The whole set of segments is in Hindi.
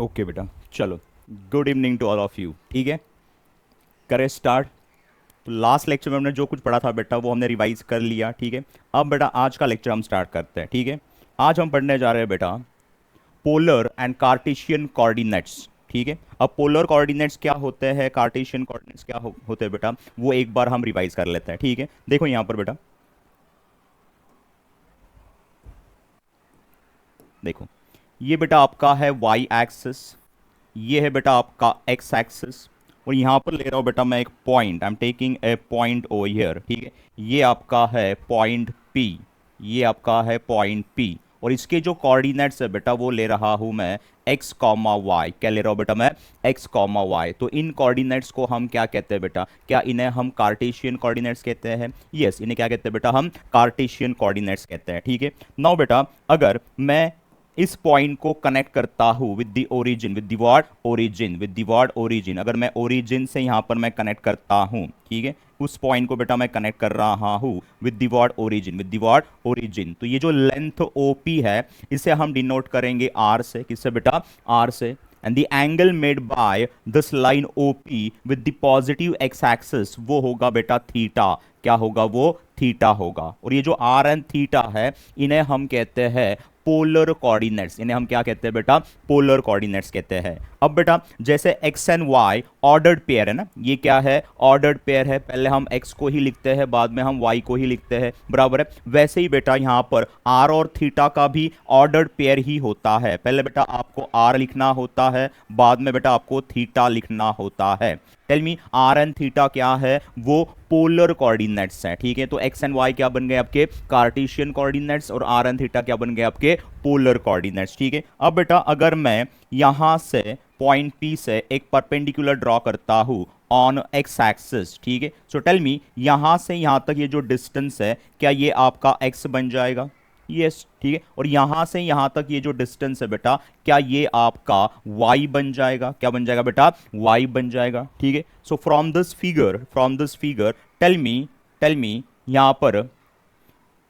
ओके बेटा, चलो। Good evening to all of you. ठीक है, करें स्टार्ट। तो लास्ट लेक्चर में हमने जो कुछ पढ़ा था बेटा वो हमने रिवाइज कर लिया। ठीक है, अब बेटा आज का लेक्चर हम स्टार्ट करते हैं। ठीक है, आज हम पढ़ने जा रहे हैं बेटा पोलर एंड कार्टेशियन कोऑर्डिनेट्स। ठीक है, अब पोलर कोऑर्डिनेट्स क्या होते हैं, कार्टेशियन कोऑर्डिनेट्स क्या होते हैं बेटा, वो एक बार हम रिवाइज कर लेते हैं। ठीक है, देखो यहाँ पर बेटा, देखो ये बेटा आपका है वाई एक्सिस, ये है बेटा आपका एक्स एक्सिस, और यहाँ पर ले रहा हूँ बेटा मैं एक point, I am taking a point over here. ठीक है, ये आपका है पॉइंट पी, ये आपका है पॉइंट पी, और इसके जो कोऑर्डिनेट्स है बेटा वो ले रहा हूँ मैं x कॉमा वाई। क्या ले रहा हूँ बेटा मैं? x comma Y. तो इन कोऑर्डिनेट्स को हम क्या कहते हैं बेटा? क्या इन्हें हम कार्टेशियन कोऑर्डिनेट्स कहते हैं? यस, इन्हें क्या कहते हैं बेटा? हम कार्टेशियन कोऑर्डिनेट्स कहते हैं। ठीक है, नाउ बेटा अगर मैं इस पॉइंट को कनेक्ट करता हूं with the origin, with the word origin, with the word origin, अगर मैं ओरिजिन से यहां पर मैं कनेक्ट करता हूं, ठीक है, उस पॉइंट को बेटा मैं कनेक्ट कर रहा हूं with the word origin, with the word origin, तो ये जो लेंथ ओपी है इसे हम डिनोट करेंगे आर से। किससे बेटा? आर से। And the angle made by this line OP with the positive x axis वो होगा बेटा थीटा। क्या होगा वो? थीटा होगा। और ये जो आर एंड थीटा है इन्हें हम कहते हैं पोलर कोऑर्डिनेट्स। इन्हें हम क्या कहते हैं बेटा? पोलर कोऑर्डिनेट्स कहते हैं। अब बेटा जैसे x and y ordered pair है ना, ये क्या है? ऑर्डर्ड पेयर है। पहले हम x को ही लिखते हैं, बाद में हम y को ही लिखते हैं, बराबर है। वैसे ही बेटा यहाँ पर r और थीटा का भी ऑर्डर्ड पेयर ही होता है। पहले बेटा आपको r लिखना होता है, बाद में बेटा आपको थीटा लिखना होता है। Tell me, R and theta क्या है? वो पोलर कोऑर्डिनेट्स हैं। ठीक है, तो एक्स एंड वाई क्या बन गए आपके? कार्टेशियन कोऑर्डिनेट्स, और आर एंड थीटा क्या बन गए आपके? Polar coordinates. ठीक है, अब बेटा अगर मैं यहां से पॉइंट पी से एक परपेंडिकुलर ड्रॉ करता हूं ऑन एक्स एक्सिस, ठीक है, सो टेल मी यहां से यहां तक ये जो डिस्टेंस है क्या ये आपका एक्स बन जाएगा? यस, ठीक है, और यहां से यहां तक ये जो डिस्टेंस है बेटा क्या ये आपका y बन जाएगा? क्या बन जाएगा बेटा? y बन जाएगा। ठीक है, so from this figure tell me यहां पर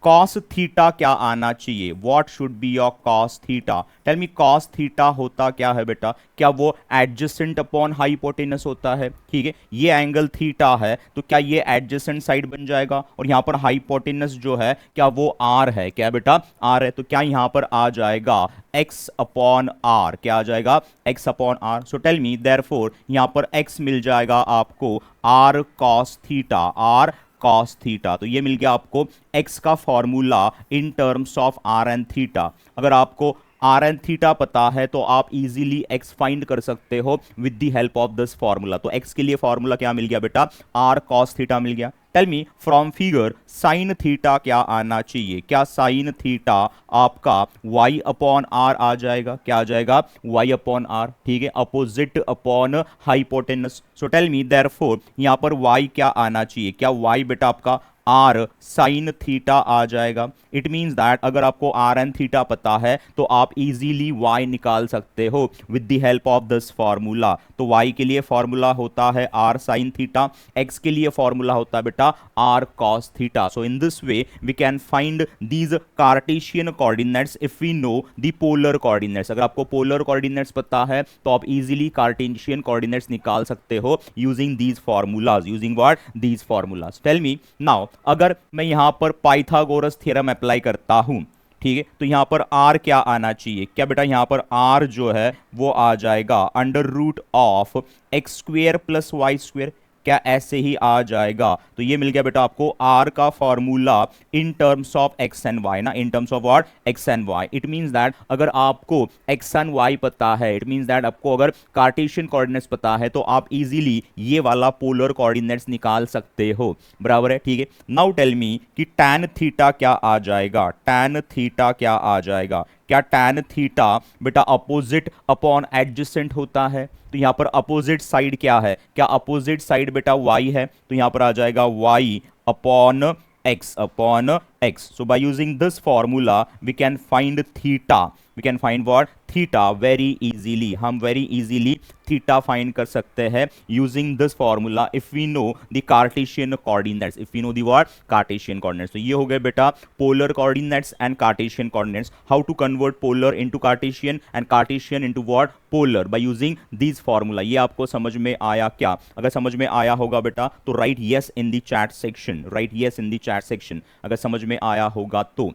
कॉस थीटा क्या आना चाहिए? What should be your cos theta? Tell me, cos theta होता क्या है बेटा? क्या वो एडजेसेंट अपॉन हाइपोटेनस होता है? ठीक है, ये एंगल थीटा है तो क्या ये एडजेसेंट साइड बन जाएगा? और यहां पर हाइपोटेनस जो है क्या वो आर है? क्या बेटा? आर है, तो क्या यहां पर आ जाएगा x अपॉन आर? क्या आ जाएगा? x upon R. So tell me therefore यहां पर x मिल जाएगा आपको r cos theta, r cos theta. तो ये मिल गया आपको x का formula in terms of R and theta. अगर आपको आर एंड थीटा पता है तो आप इजीली x फाइंड कर सकते हो with the help of this formula. तो x के लिए फॉर्मूला क्या मिल गया बेटा? r cos थीटा मिल गया। Tell me from figure sine theta क्या आना चाहिए? क्या साइन थीटा आपका y अपॉन आर आ जाएगा? क्या आ जाएगा? y upon r. ठीक है, opposite upon hypotenuse. So tell me therefore यहां पर y क्या आना चाहिए? क्या y बेटा आपका आर साइन थीटा आ जाएगा? इट मीन्स दैट अगर आपको आर एंड थीटा पता है तो आप इजीली y निकाल सकते हो with the help of this formula. तो y के लिए फॉर्मूला होता है आर साइन थीटा, x के लिए फॉर्मूला होता है बेटा r cos theta. So in this way we can find these Cartesian coordinates if we know the polar coordinates. अगर आपको पोलर कोऑर्डिनेट्स पता है तो आप इजीली कार्टेशियन कोऑर्डिनेट्स निकाल सकते हो using these formulas, using what? These formulas. Tell me now अगर मैं यहां पर पाइथागोरस थ्योरम अप्लाई करता हूं, ठीक है, तो यहां पर r क्या आना चाहिए? क्या बेटा यहां पर r जो है वो आ जाएगा under root of x square plus y square. क्या ऐसे ही आ जाएगा? तो ये मिल गया बेटा आपको r का formula in terms of x and y ना, इन terms of what? x and y। It means that अगर आपको x एंड y पता है, इट मींस दैट आपको अगर कार्टेशियन कोऑर्डिनेट्स पता है तो आप इजीली ये वाला पोलर कोऑर्डिनेट्स निकाल सकते हो, बराबर है। ठीक है, नाउ टेल मी कि tan थीटा क्या आ जाएगा? tan थीटा क्या आ जाएगा? क्या tan थीटा बेटा अपोजिट अपॉन एडजेसेंट होता है? तो यहां पर अपोजिट साइड क्या है? क्या अपोजिट साइड बेटा y है? तो यहां पर आ जाएगा y upon x, upon x. So by using this formula we can find theta. We can find what? Theta very easily. हम very easily theta find कर सकते हैं using this formula if we know the Cartesian coordinates. If we know the what? Cartesian coordinates. तो ये हो गए बेटा polar coordinates and Cartesian coordinates. How to convert polar into Cartesian and Cartesian into what? Polar by using these formula. ये आपको समझ में आया क्या? अगर समझ में आया होगा बेटा तो write yes in the chat section. Write yes in the chat section. अगर समझ में आया होगा तो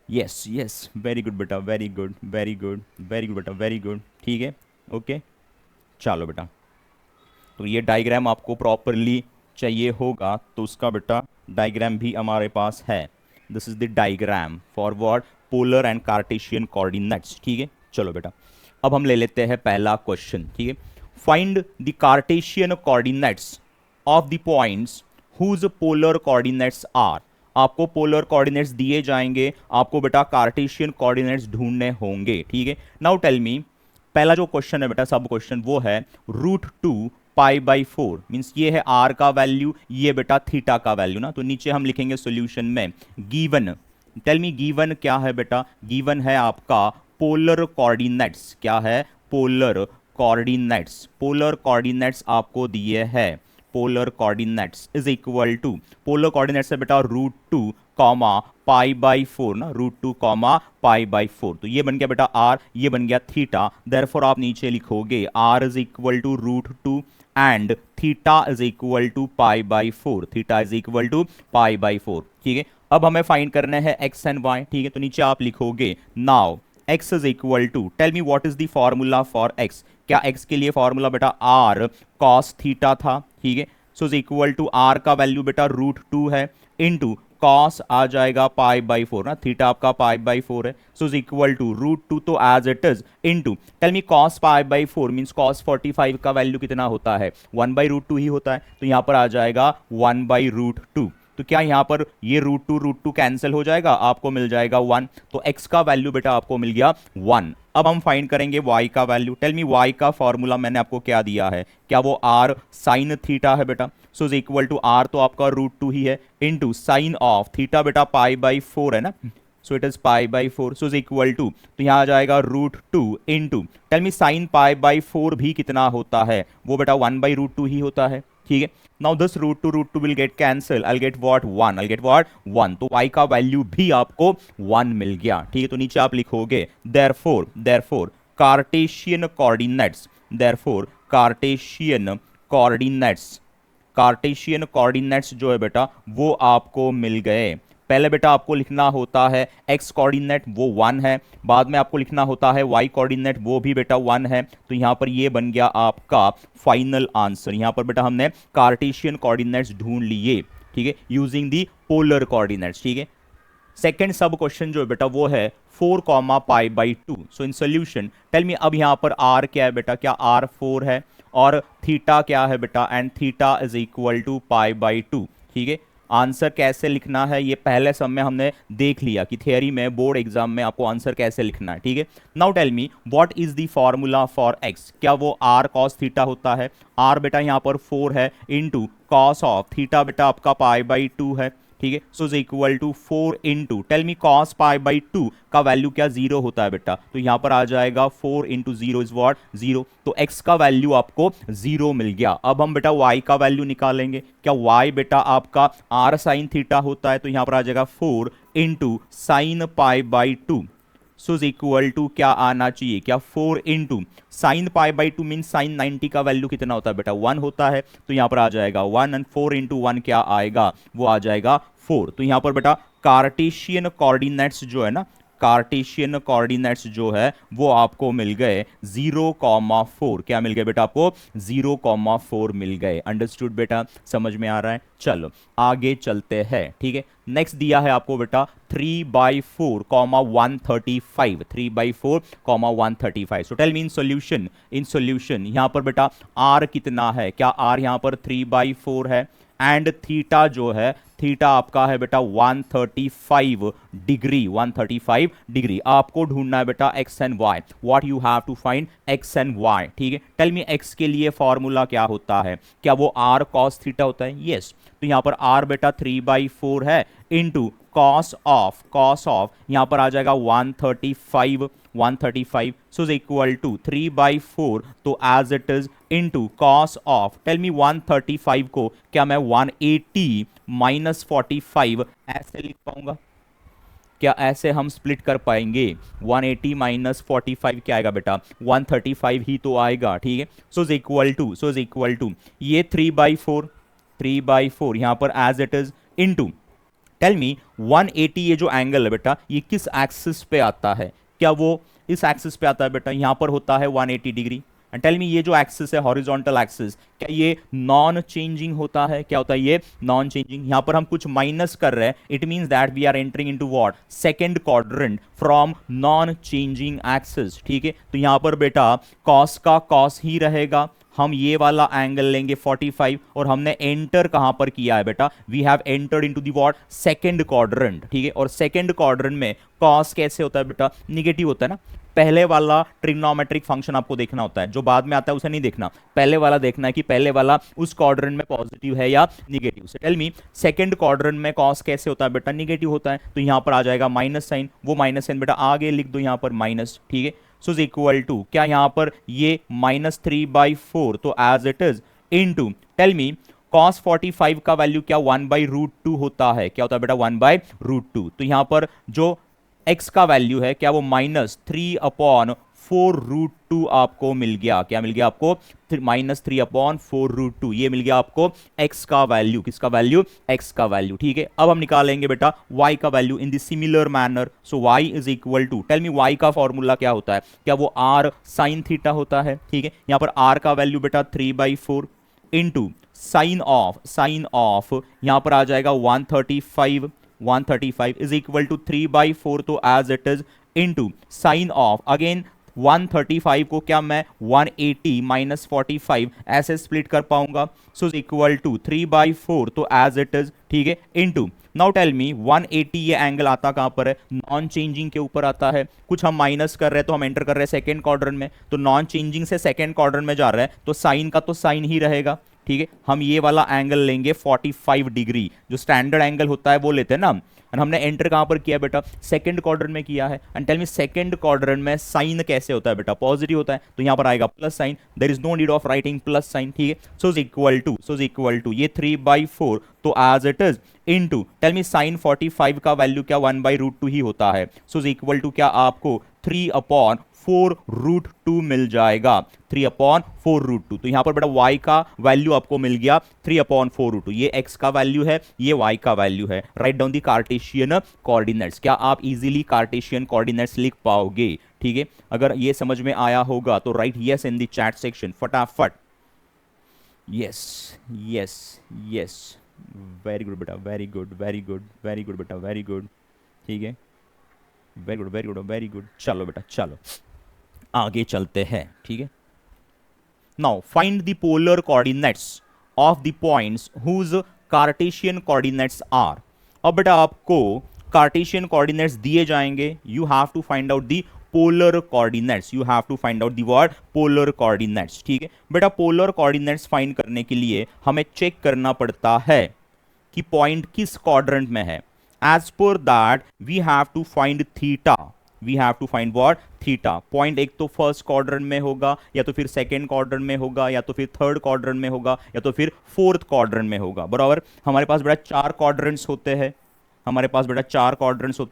यस यस वेरी गुड बेटा, very good very good very good बेटा, वेरी गुड। ठीक है, ओके चलो बेटा, तो ये डायग्राम आपको प्रॉपरली चाहिए होगा तो उसका बेटा डायग्राम भी हमारे पास है। This is the diagram for what? Polar and Cartesian coordinates. ठीक है, चलो बेटा अब हम ले लेते हैं पहला क्वेश्चन। ठीक है, find the Cartesian coordinates of the points whose polar coordinates are. आपको पोलर कोऑर्डिनेट्स दिए जाएंगे, आपको बेटा कार्टेशियन कोऑर्डिनेट्स ढूंढने होंगे। ठीक है, नाउ टेल मी, पहला जो क्वेश्चन है बेटा सब क्वेश्चन वो है √2 π/4 मीन्स ये है r का वैल्यू, ये बेटा थीटा का वैल्यू ना। तो नीचे हम लिखेंगे सॉल्यूशन में गिवन। टेल मी गिवन क्या है बेटा? गिवन है आपका पोलर कोऑर्डिनेट्स। क्या है? Polar coordinates. पोलर कोऑर्डिनेट्स आपको दिए हैं। Polar coordinates is equal to, polar coordinates है बेटा √2 π/4 ना, √2 π/4। तो ये बन गया बेटा r, ये बन गया थीटा। देयरफॉर आप नीचे लिखोगे r is equal to √2 and theta is equal to π/4। Theta is equal to π/4। ठीक है, अब हमें फाइंड करना है x एंड y। ठीक है, तो नीचे आप लिखोगे now x is equal to, tell me what is the formula for x। क्या x के लिए फॉर्मूला बेटा r cos थीटा था। ठीक है, so is equal to r का वैल्यू बेटा √2 है इनटू cos आ जाएगा π/4 ना, थीटा आपका π/4 है। सो इज इक्वल टू √2 तो as it is into, tell me cos π/4 means cos 45 का वैल्यू कितना होता है? 1/√2 ही होता है। तो यहां पर आ जाएगा 1/√2। तो क्या यहां पर ये √2 कैंसिल हो जाएगा, आपको मिल जाएगा 1। तो x का वैल्यू बेटा आपको मिल गया 1। अब हम फाइंड करेंगे y का वैल्यू। टेल मी y का फॉर्मूला मैंने आपको क्या दिया है? क्या वो r साइन थीटा है बेटा? So is equal to r तो आपका √2 ही है इनटू साइन ऑफ थीटा बेटा π/4 है ना, so it is π/4। So is equal to, तो यहां आ जाएगा √2 इनटू, टेल मी साइन π/4 भी कितना होता है? वो बेटा 1/√2 ही होता है। ठीक है, now this √2 will get cancel, I get what? 1। I get what? 1। तो y का वैल्यू भी आपको 1 मिल गया। ठीक है, तो नीचे आप लिखोगे therefore Cartesian coordinates, therefore Cartesian coordinates, Cartesian coordinates जो है बेटा वो आपको मिल गए। पहले बेटा आपको लिखना होता है x कोऑर्डिनेट वो 1 है, बाद में आपको लिखना होता है y कोऑर्डिनेट वो भी बेटा 1 है। तो यहां पर ये बन गया आपका फाइनल आंसर। यहां पर बेटा हमने कार्टेशियन कोऑर्डिनेट्स ढूंढ लिए। ठीक है, यूजिंग दी पोलर कोऑर्डिनेट्स। ठीक है, सेकेंड सब क्वेश्चन जो है बेटा वो है 4 π/2। सो इन सोल्यूशन टेल मी, अब यहां पर r क्या है बेटा? क्या r 4 है और थीटा क्या है बेटा? And theta is equal to π/2। ठीक है, आंसर कैसे लिखना है ये पहले सब में हमने देख लिया कि थियरी में बोर्ड एग्जाम में आपको आंसर कैसे लिखना है। ठीक है, now tell me what is the formula for x। क्या वो r cos थीटा होता है? r बेटा यहां पर 4 है इनटू cos ऑफ थीटा बेटा आपका π/2 है। ठीक है, so is equal to 4 into, tell me cos π/2 का वैल्यू क्या 0 होता है बेटा? तो यहां पर आ जाएगा 4 इंटू 0 इज व्हाट? 0। तो x का वैल्यू आपको 0 मिल गया। अब हम बेटा y का वैल्यू निकालेंगे। क्या y बेटा आपका r साइन थीटा होता है? तो यहां पर आ जाएगा 4 into sine π/2। So is equal to क्या आना चाहिए? क्या 4 इंटू साइन π/2 मीन साइन 90 का वैल्यू कितना होता है बेटा? 1 होता है। तो यहां पर आ जाएगा 1 एंड 4 इंटू 1 क्या आएगा? वो आ जाएगा 4। तो यहां पर बेटा कार्टेशियन कोऑर्डिनेट्स जो है ना, कार्टेशियन कोऑर्डिनेट्स जो है वो आपको मिल गए 0,4। क्या मिल गए बेटा? आपको 0,4 मिल गए। अंडरस्टूड बेटा? समझ में आ रहा है? चलो आगे चलते हैं। ठीक है, नेक्स्ट दिया है आपको बेटा 3/4, 135। 3/4, 135। सो टेल मी इन सॉल्यूशन यहां पर बेटा r कितना है? क्या r यहां पर 3/4 है एंड थीटा जो है, थीटा आपका है बेटा 135 डिग्री। 135 डिग्री आपको ढूंढना है बेटा x and y। What you have to find? x and y। ठीक है, टेल मी x के लिए फॉर्मूला क्या होता है? क्या वो r cos थीटा होता है? यस। तो यहां पर r बेटा 3/4 है इनटू कॉस ऑफ यहां पर आ जाएगा 135 सो इज इक्वल टू 3/4 तो as it is into cos of tell me 135 को क्या मैं 180 माइनस 45 ऐसे लिख पाऊंगा? क्या ऐसे हम स्प्लिट कर पाएंगे? 180 माइनस 45 क्या आएगा बेटा? 135 ही तो आएगा, ठीक है। सो इज इक्वल टू ये 3/4 यहां पर as it is into tell me 180 ये जो एंगल है बेटा ये किस एक्सिस पे आता है? क्या वो इस एक्सिस पे आता है बेटा? यहां पर होता है 180 डिग्री। एंड टेल मी ये जो एक्सिस है हॉरिजॉन्टल एक्सिस क्या ये नॉन चेंजिंग होता है? क्या होता है ये? Non changing. यहां पर हम कुछ माइनस कर रहे हैं, it means that we are entering into what? Second quadrant from non changing axis, ठीक है। तो यहां पर बेटा कॉस का कॉस ही रहेगा, हम ये वाला एंगल लेंगे 45 और हमने एंटर कहां पर किया है बेटा? We have entered into the what? Second quadrant, ठीक है। और सेकंड क्वाड्रेंट में कॉस कैसे होता है बेटा? निगेटिव होता है ना। पहले वाला ट्रिग्नोमेट्रिक फंक्शन आपको देखना होता है, जो बाद में आता है उसे नहीं देखना, पहले वाला देखना है कि पहले वाला उस क्वाड्रेंट में पॉजिटिव है या negative. So tell me second quadrant में कॉस कैसे होता है बेटा? निगेटिव होता है। तो यहां पर आ जाएगा माइनस साइन, वो माइनस साइन बेटा आगे लिख दो यहां पर माइनस, ठीक है। सो इज इक्वल टू क्या यहां पर ये -3/4 तो as it is into tell me cos 45 का वैल्यू क्या 1/√2 होता है? क्या होता है बेटा? 1/√2। तो यहां पर जो x का वैल्यू है क्या वो -3/4√2 आपको मिल गया। क्या मिल गया आपको? -3/4√2 ये मिल गया आपको x का वैल्यू। किसका वैल्यू? x का वैल्यू, ठीक है। अब हम निकालेंगे बेटा y का value in the similar manner. So y is equal to tell me y का फॉर्मूला क्या होता है? क्या वो r sin थीटा होता है, ठीक है। यहां पर r का वैल्यू बेटा 3/4 इंटू साइन ऑफ यहां पर आ जाएगा 135 इज इक्वल टू 3/4 तो as it is into sine of again 135 को क्या मैं 180 माइनस 45 ऐसे स्प्लिट कर पाऊंगा। सो इज इक्वल टू 3/4 तो एज इट इज, ठीक है, इनटू नाउ टेल मी 180 ये एंगल आता कहां पर है? नॉन चेंजिंग के ऊपर आता है। कुछ हम माइनस कर रहे हैं तो हम एंटर कर रहे हैं सेकंड क्वाड्रेंट में, तो नॉन चेंजिंग से सेकंड क्वाड्रेंट में जा रहा है तो साइन का तो साइन ही रहेगा, ठीक है। हम ये वाला एंगल लेंगे 45 डिग्री, जो स्टैंडर्ड एंगल होता है वो लेते हैं ना। और हमने एंटर कहां पर किया बेटा? सेकंड क्वाड्रेंट में किया है। And tell me second quadrant में साइन कैसे होता है बेटा? पॉजिटिव होता है, तो यहां पर आएगा plus sine. There is no need of writing plus sine, ठीक है। सो इज इक्वल टू ये 3/4 तो as it is into tell me sine 45 का वैल्यू क्या 1/√2 ही होता है। सो इज इक्वल टू क्या आपको 3/4√2 मिल जाएगा। 3/4√2 तो यहां पर बेटा y का वैल्यू आपको मिल गया 3/4√2। ये x का वैल्यू है, ये y का वैल्यू है। Write down the Cartesian coordinates. क्या आप इजीली कार्टेशियन कोऑर्डिनेट्स लिख पाओगे? ठीक है, अगर ये समझ में आया होगा तो right yes in the chat section फटाफट। Yes yes yes, very good बेटा, वेरी गुड बेटा, वेरी गुड, ठीक है, वेरी गुड। चलो बेटा चलो आगे चलते हैं, ठीक है। Now find the polar coordinates of the points whose Cartesian coordinates are. अब बेटा आपको कार्टेशियन कोऑर्डिनेट्स दिए जाएंगे, you have to find out the polar coordinates, you have to find out the word polar coordinates, ठीक है बेटा। पोलर कोऑर्डिनेट्स फाइंड करने के लिए हमें चेक करना पड़ता है कि पॉइंट किस क्वाड्रेंट में है। As per that, we have to find theta. We have to find what? Theta. Point एक तो फर्स्ट क्वाड्रेंट में होगा, या तो फिर सेकंड क्वाड्रेंट में होगा, या तो फिर थर्ड क्वाड्रेंट में होगा, या तो फिर फोर्थ क्वाड्रेंट में होगा, बराबर। हमारे पास बेटा चार क्वाड्रेंट्स होते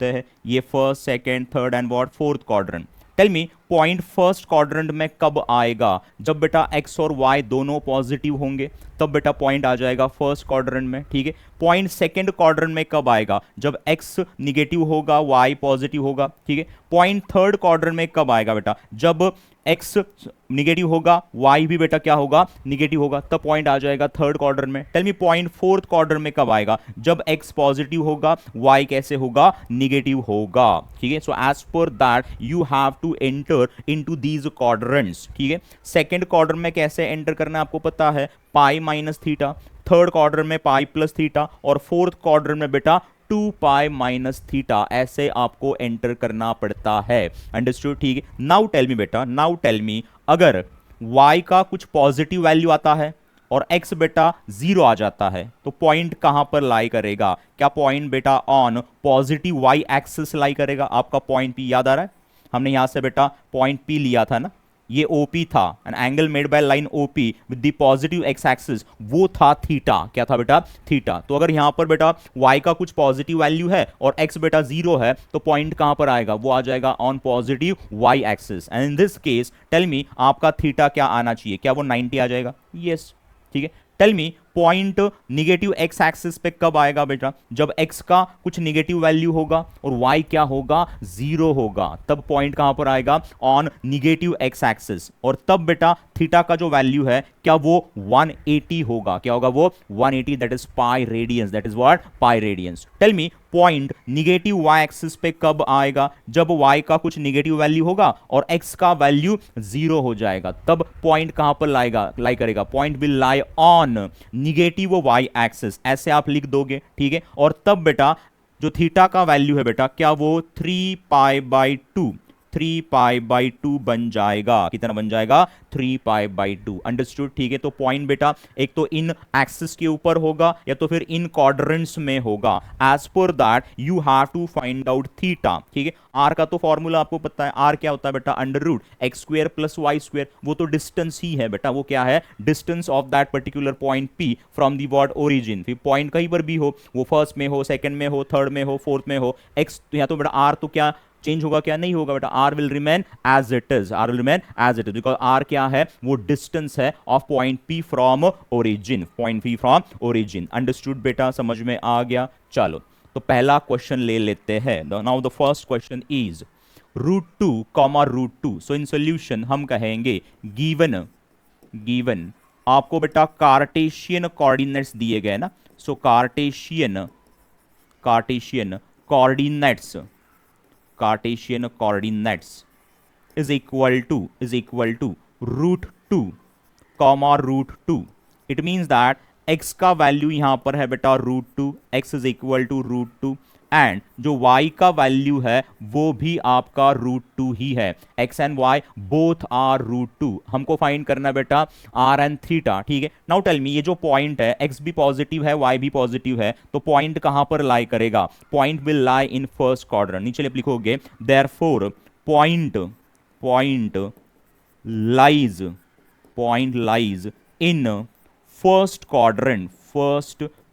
हैं, ये first, second, third and what? Fourth quadrant. Tell me point first quadrant में कब आएगा? जब बेटा x और y दोनों पॉजिटिव होंगे, तब बेटा पॉइंट आ जाएगा फर्स्ट क्वाड्रेंट में, ठीक है। पॉइंट सेकंड क्वाड्रेंट में कब आएगा? जब x निगेटिव होगा, y पॉजिटिव होगा, ठीक है। पॉइंट थर्ड क्वाड्रेंट में कब आएगा बेटा? जब x निगेटिव होगा, y भी बेटा क्या होगा? निगेटिव होगा, तब पॉइंट आ जाएगा थर्ड क्वाड्रेंट में। Tell me point fourth quadrant में कब आएगा? जब x पॉजिटिव होगा, y कैसे होगा? निगेटिव होगा, ठीक है। So as per that you have to enter into these quadrants, ठीक है। सेकंड क्वाड्रेंट में कैसे एंटर करना है आपको पता है? Pi minus theta. Third quadrant में पाई प्लस थीटा, और फोर्थ क्वाड्रेंट में बेटा 2 पाई माइनस थीटा, ऐसे आपको एंटर करना पड़ता है। अंडरस्टूड, ठीक है। नाउ टेल मी बेटा, नाउ टेल मी अगर y का कुछ पॉजिटिव वैल्यू आता है और x बेटा 0 आ जाता है तो पॉइंट कहां पर लाई करेगा? क्या पॉइंट बेटा on positive y axis lie करेगा? आपका पॉइंट P याद आ रहा है? हमने यहां से बेटा पॉइंट P लिया था ना, ये OP था, an angle made by line OP with the positive x axis, वो था थीटा। क्या था बेटा? थीटा। तो अगर यहां पर बेटा y का कुछ पॉजिटिव वैल्यू है और x बेटा 0 है तो पॉइंट कहां पर आएगा? वो आ जाएगा on positive y axis, and in this case tell me आपका थीटा क्या आना चाहिए? क्या वो 90 आ जाएगा? यस, ठीक है। Tell me point negative x axis पे कब आएगा बेटा? जब x का कुछ निगेटिव वैल्यू होगा और y क्या होगा? 0 होगा, तब पॉइंट कहां पर आएगा? On negative x axis. और तब बेटा थीटा का जो वैल्यू है क्या वो 180 होगा? क्या होगा वो? 180, that is pi radians, that is what? Pi radians. Tell me point negative y axis पे कब आएगा? जब y का कुछ निगेटिव वैल्यू होगा और x का वैल्यू 0 हो जाएगा, तब पॉइंट कहां पर लाई करेगा? Point will lie on negative y axis, ऐसे आप लिख दोगे, ठीक है। और तब बेटा जो थीटा का वैल्यू है बेटा क्या वो 3π/2 3π/2 बन जाएगा? कितना बन जाएगा? 3π/2। अंडरस्टूड, ठीक है। तो पॉइंट बेटा एक तो इन एक्सिस के ऊपर होगा या तो फिर इन क्वाड्रेंट्स में होगा। As per that you have to find out theta, ठीक है। आर का तो फॉर्मूला आपको पता है, आर क्या होता है बेटा? √x² + y²। वो तो डिस्टेंस ही है बेटा, वो क्या है? Distance of that particular point P from the word origin. फिर पॉइंट कहीं पर भी हो, वो फर्स्ट में हो, सेकंड में हो, थर्ड में हो, फोर्थ में हो, x तो या तो बेटा आर तो क्या चेंज होगा? क्या नहीं होगा बेटा? R will remain as it is, r will remain as it is, because r क्या है? वो डिस्टेंस है of point P from origin, point P from origin. Understood बेटा, समझ में आ गया? चलो तो पहला क्वेश्चन ले लेते हैं। Now the first question is √2, √2। So in solution हम कहेंगे गिवन आपको बेटा कार्टेशियन कोऑर्डिनेट्स दिए गए ना, so Cartesian coordinates is equal to √2, √2। It means that x का वैल्यू यहां पर है बेटा √2, x is equal to √2, and जो y का वैल्यू है वो भी आपका √2 ही है। x and y both are √2। हमको फाइंड करना बेटा r एंड थीटा, ठीक है। नाउ टेल मी ये जो पॉइंट है x भी पॉजिटिव है y भी पॉजिटिव है, तो पॉइंट कहां पर लाई करेगा? Point will lie in first quadrant. नीचे आप लिखोगे therefore point lies in first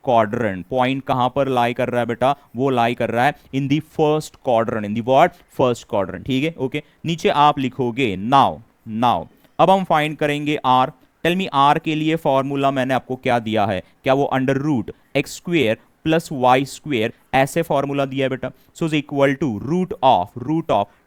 quadrant. Point कहां पर लाई कर रहा है बेटा? वो लाई कर रहा है in the first quadrant, in the word first quadrant, ठीक है। ओके, नीचे आप लिखोगे नाउ अब हम फाइंड करेंगे आर। टेल मी आर के लिए फॉर्मूला मैंने आपको क्या दिया है? क्या वो √x² + y² ऐसे फॉर्मूला दिया है बेटा? So is equal to root of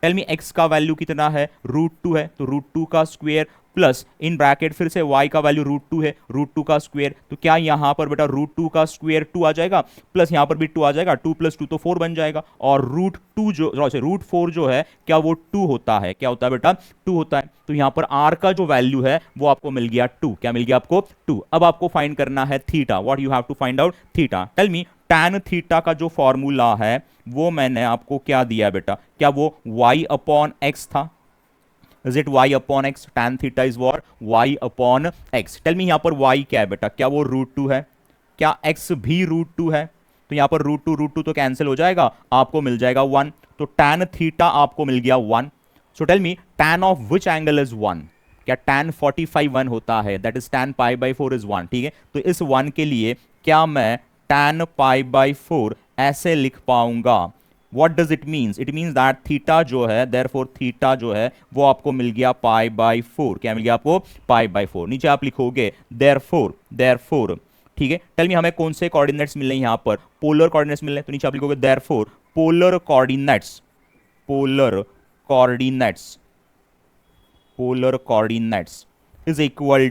tell me x का वैल्यू कितना है? √2 है, तो √2 का स्क्वायर प्लस इन ब्रैकेट फिर से y का वैल्यू √2 है, √2 का स्क्वायर। तो क्या यहां पर बेटा √2 का स्क्वायर 2 आ जाएगा, प्लस यहां पर भी 2 आ जाएगा, 2 + 2 तो 4 बन जाएगा। और √4 जो है क्या वो 2 होता है? क्या होता है बेटा? 2 होता है। तो यहां पर r का जो वैल्यू है वो आपको मिल गया 2। क्या मिल गया आपको? 2। अब आपको फाइंड करना है theta. What you have to find out? Theta. Tell me tan theta का जो फॉर्मूला है वो मैंने आपको क्या दिया बेटा? क्या वो y/x था? Is it y/x? tan theta is what? y/x. Tell me यहाँ पर y क्या है बेटा? क्या वो √2 है? क्या x भी √2 है? तो यहाँ पर √2 तो कैंसिल हो जाएगा, आपको मिल जाएगा 1। तो tan थीटा आपको मिल गया 1। So tell me tan of which angle is 1? क्या tan 45 1 होता है? दैट इज tan π/4 इज 1, ठीक है। तो इस 1 के लिए क्या मैं tan π/4 ऐसे लिख पाऊंगा? What does it means? It means that theta जो है, therefore थीटा जो है वो आपको मिल गया π/4। क्या मिल गया आपको? π/4। नीचे आप लिखोगे therefore, ठीक है। टेल मी हमें कौन से कोऑर्डिनेट्स मिल रहे हैं? यहाँ पर पोलर कोऑर्डिनेट्स मिल रहे हैं, तो नीचे आप लिखोगे therefore polar coordinates is equal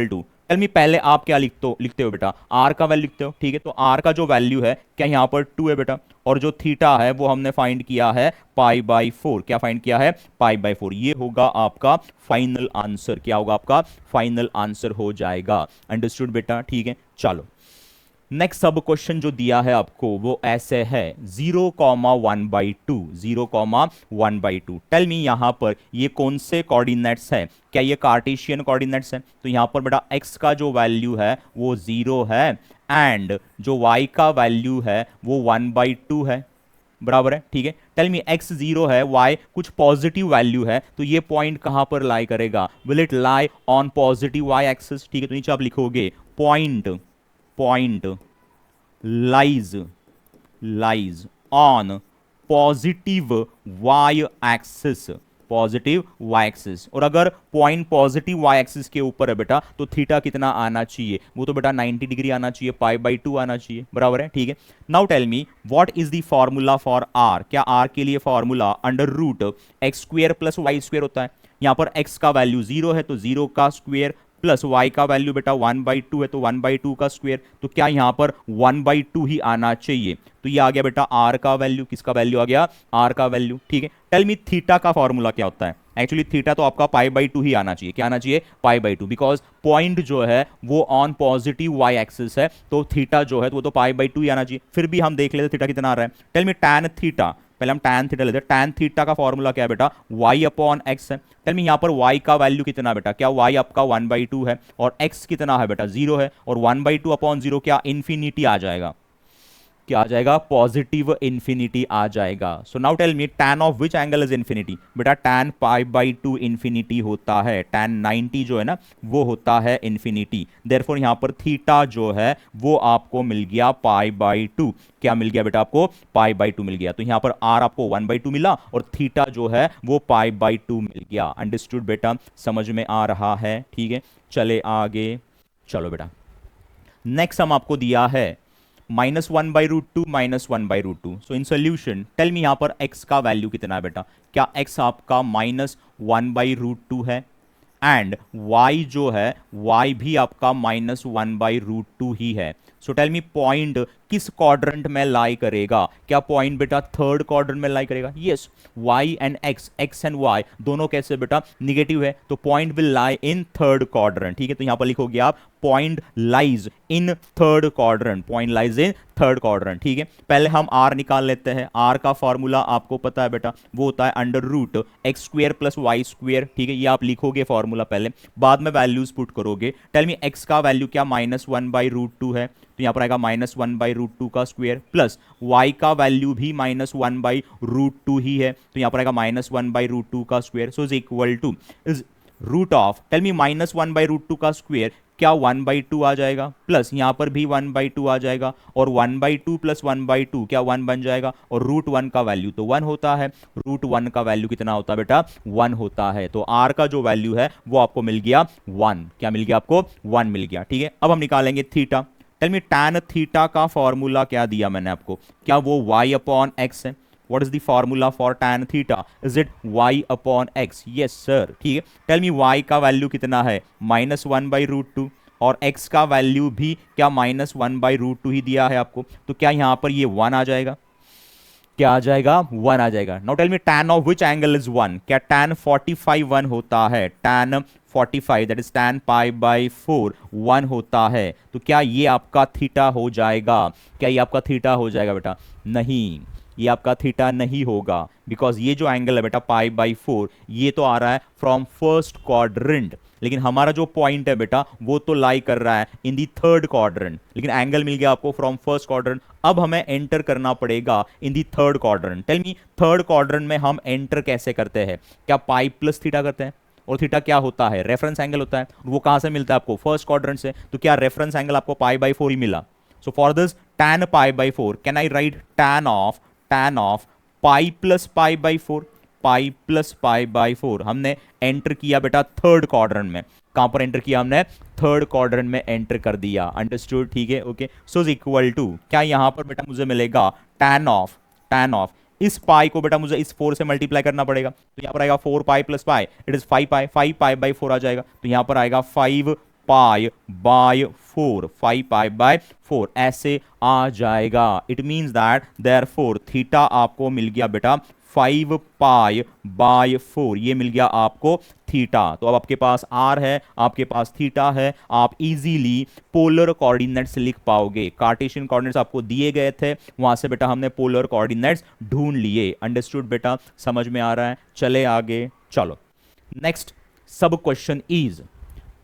to tell me पहले आप क्या लिखते हो बेटा? आर का वैल्यू लिखते हो, ठीक है। तो आर का जो वैल्यू है क्या यहाँ पर 2 है बेटा, और जो थीटा है वो हमने फाइंड किया है π/4। क्या फाइंड किया है? π/4। ये होगा आपका फाइनल आंसर। क्या होगा आपका फाइनल आंसर? हो जाएगा। अंडरस्टूड बेटा, ठीक है। चलो नेक्स्ट सब क्वेश्चन जो दिया है आपको वो ऐसे है, 0,1/2, 0,1/2। टेल मी यहाँ पर ये कौन से कोऑर्डिनेट्स है, क्या ये कार्टेशियन कोऑर्डिनेट्स है? तो यहाँ पर बेटा x का जो वैल्यू है वो 0 है एंड जो y का वैल्यू है वो 1/2 है, बराबर है, ठीक है। टेल मी x 0 है, y कुछ पॉजिटिव वैल्यू है, तो ये पॉइंट कहां पर लाई करेगा? Will it lie on positive y axis, ठीक है। तो नीचे आप लिखोगे point, point lies, lies on positive y axis, positive y axis. और अगर पॉइंट पॉजिटिव y एक्सिस के ऊपर है बेटा तो थीटा कितना आना चाहिए? वो तो बेटा 90 डिग्री आना चाहिए, π/2 आना चाहिए, बराबर है, ठीक है। Now tell me what is the formula for r? क्या r के लिए formula under root x square plus y square होता है। यहां पर x का वैल्यू 0 है तो 0 का स्क्वेयर प्लस y का वैल्यू बेटा 1/2 है तो 1/2 का स्क्वायर, तो क्या यहां पर 1/2 ही आना चाहिए? तो ये आ गया बेटा r का वैल्यू, किसका वैल्यू आ गया? r का वैल्यू, ठीक है। टेल मी थीटा का फॉर्मूला क्या होता है? एक्चुअली थीटा तो आपका π/2 ही आना चाहिए, क्या आना चाहिए? π/2, बिकॉज पॉइंट जो है वो ऑन पॉजिटिव y एक्सिस है, तो थीटा जो है वो तो π/2 ही आना चाहिए। फिर भी हम देख लेते थीटा कितना आ रहा है। टेल मी tan थीटा, पहले हम tan थीटा लेते हैं। tan थीटा का फॉर्मूला क्या है बेटा? y/x है। टेल मी यहाँ पर y का वैल्यू कितना बेटा? क्या y आपका 1/2 है और x कितना है बेटा? 0 है, और 1/2/0 क्या इन्फिनिटी आ जाएगा? क्या आ जाएगा? पॉजिटिव इंफिनिटी आ जाएगा। So now tell me tan of which angle is infinity? बेटा tan π/2 इंफिनिटी होता है, tan 90 जो है ना वो होता है इंफिनिटी। देयरफॉर यहां पर थीटा जो है वो आपको मिल गया π/2। क्या मिल गया बेटा आपको? π/2 मिल गया। तो यहां पर r आपको 1/2 मिला और थीटा जो है वो π/2 मिल गया। अंडरस्टूड बेटा, समझ में आ रहा है, ठीक है। चले आगे, चलो बेटा नेक्स्ट हम आपको दिया है -1/√2 -1/√2। सो इन सोल्यूशन टेल मी यहां पर x का वैल्यू कितना है बेटा? क्या x आपका -1/√2 है एंड y जो है y भी आपका -1/√2 ही है। सो टेल मी पॉइंट किस क्वाड्रेंट में लाई करेगा? क्या पॉइंट बेटा थर्ड क्वाड्रेंट में लाई करेगा? Yes, y and x and y दोनों कैसे बेटा? निगेटिव है, तो point will lie in third quadrant, ठीक है। तो यहां पर लिखोगे आप point lies in third quadrant, point lies in third quadrant, ठीक है। पहले हम r निकाल लेते हैं। r का फॉर्मूला आपको पता है बेटा, वो होता है under root x square plus y square, ठीक है। ये आप लिखोगे फॉर्मूला पहले, बाद में वैल्यूज पुट करोगे। टेल मी x का वैल्यू क्या? -1/√2 है, तो यहां पर आएगा -1/√2 का स्क्वायर, प्लस y का वैल्यू भी -1/√2 ही है, तो यहां पर आएगा -1/√2 का square. So is equal to is root of, tell me -1/√2 का स्क्वायर क्या 1/2 आ जाएगा, प्लस यहां पर भी 1/2 आ जाएगा, और 1/2 प्लस 1/2 क्या 1 बन जाएगा, और √1 का वैल्यू तो 1 होता है। √1 का वैल्यू कितना होता है बेटा? 1 होता है। तो r का जो वैल्यू है वो आपको मिल गया 1। क्या मिल गया आपको? 1 मिल गया, ठीक है। अब हम निकालेंगे theta. Tell me tan theta का फॉर्मूला क्या दिया मैंने आपको? क्या वो y/x है? What is the formula for tan theta? Is it y/x? Yes sir, ठीक है। टेल मी y का वैल्यू कितना है? -1/√2, और x का वैल्यू भी क्या -1/√2 ही दिया है आपको, तो क्या यहां पर ये 1 आ जाएगा? क्या आ जाएगा? 1 आ जाएगा। Now tell me tan of which angle is 1? क्या tan 45 1 होता है? tan 45 दैट इज tan π/4 1 होता है, तो क्या ये आपका थीटा हो जाएगा? क्या ये आपका थीटा हो जाएगा बेटा? नहीं, ये आपका थीटा नहीं होगा, बिकॉज ये जो एंगल है बेटा π/4 ये तो आ रहा है फ्रॉम फर्स्ट क्वाड्रेंट, लेकिन हमारा जो पॉइंट है बेटा वो तो लाई कर रहा है इन दी थर्ड क्वाड्रेंट, लेकिन एंगल मिल गया आपको फ्रॉम फर्स्ट क्वाड्रेंट। अब हमें एंटर करना पड़ेगा in the third quadrant. Tell me third quadrant में हम एंटर कैसे करते हैं? क्या पाई प्लस थीटा करते हैं, और थीटा क्या होता है? रेफरेंस एंगल होता है। वो कहां से मिलता है आपको? फर्स्ट क्वाड्रेंट से। तो क्या रेफरेंस एंगल आपको π/4 ही मिला? So for this tan π/4 can I write tan of pi plus π/4, pi plus π/4। हमने एंटर किया बेटा थर्ड क्वाड्रेंट में। कहां पर एंटर किया हमने? थर्ड क्वाड्रेंट में एंटर कर दिया। अंडरस्टूड, ठीक है, okay. So is equal to क्या यहां पर बेटा मुझे मिलेगा tan ऑफ इस पाई को बेटा मुझे इस 4 से मल्टीप्लाई करना पड़ेगा, तो यहां पर आएगा 4 pi plus pi, it is 5 पाई, 5 π/4 आ जाएगा, तो यहां पर आएगा 5 π/4, 5 π/4 ऐसे आ जाएगा। It means that therefore theta आपको मिल गया बेटा 5 पाई बाय 4, ये मिल गया आपको थीटा। तो अब आपके पास आर है, आपके पास थीटा है, आप इजीली पोलर कोऑर्डिनेट्स लिख पाओगे। कार्टेशियन कोऑर्डिनेट्स आपको दिए गए थे, वहां से बेटा हमने पोलर कोऑर्डिनेट्स ढूंढ लिए। अंडरस्टूड बेटा, समझ में आ रहा है? चले आगे, चलो next sub question is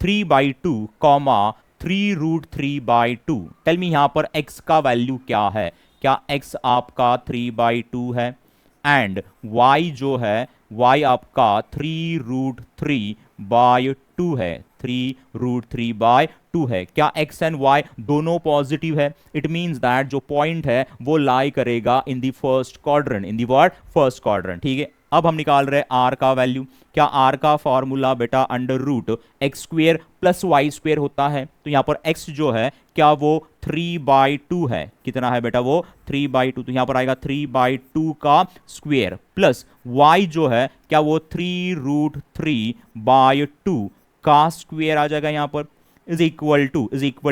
3/2 comma 3√3/2। Tell me यहां पर x का वैल्यू क्या है? क्या x आपका 3/2 है एंड y जो है y आपका 3√3/2 है, 3√3/2 है। क्या x एंड y दोनों पॉजिटिव है? इट मींस दैट जो पॉइंट है वो लाई करेगा इन the first quadrant, in the word first quadrant, ठीक है। अब हम निकाल रहे हैं r का वैल्यू। क्या r का फॉर्मूला बेटा under root x square plus y square होता है। तो यहां पर x जो है क्या वो 3/2 है? कितना है बेटा वो? 3/2। तो यहां पर आएगा 3/2 का स्क्वेयर प्लस y जो है क्या वो 3√3/2 का स्क्वेयर आ जाएगा यहां पर, is equal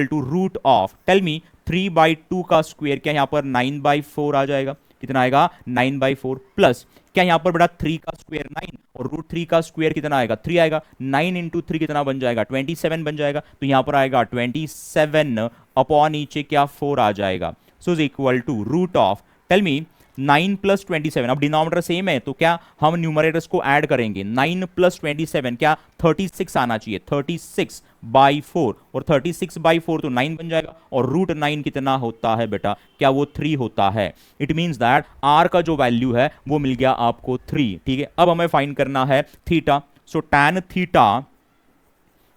to root of, tell me 3/2 का स्क्वेयर क्या यहां पर 9/4 आ जाएगा। कितना आएगा? 9/4 प्लस क्या यहां पर बेटा 3 का स्क्वायर 9 और √3 का स्क्वायर कितना आएगा? 3 आएगा। 9 इंटू 3 कितना बन जाएगा? 27 बन जाएगा। तो यहां पर आएगा 27 अपॉन नीचे क्या 4 आ जाएगा। So is equal to root of, tell me 9 plus 27, अब डिनोमिनेटर सेम है तो क्या हम न्यूमरेटर्स को ऐड करेंगे। 9 प्लस 27 क्या 36 आना चाहिए, 36/4 और 36/4 तो 9 बन जाएगा और √9 कितना होता है बेटा? क्या वो 3 होता है। इट मींस दैट r का जो वैल्यू है वो मिल गया आपको 3, ठीक है। अब हमें फाइंड करना है थीटा। सो tan थीटा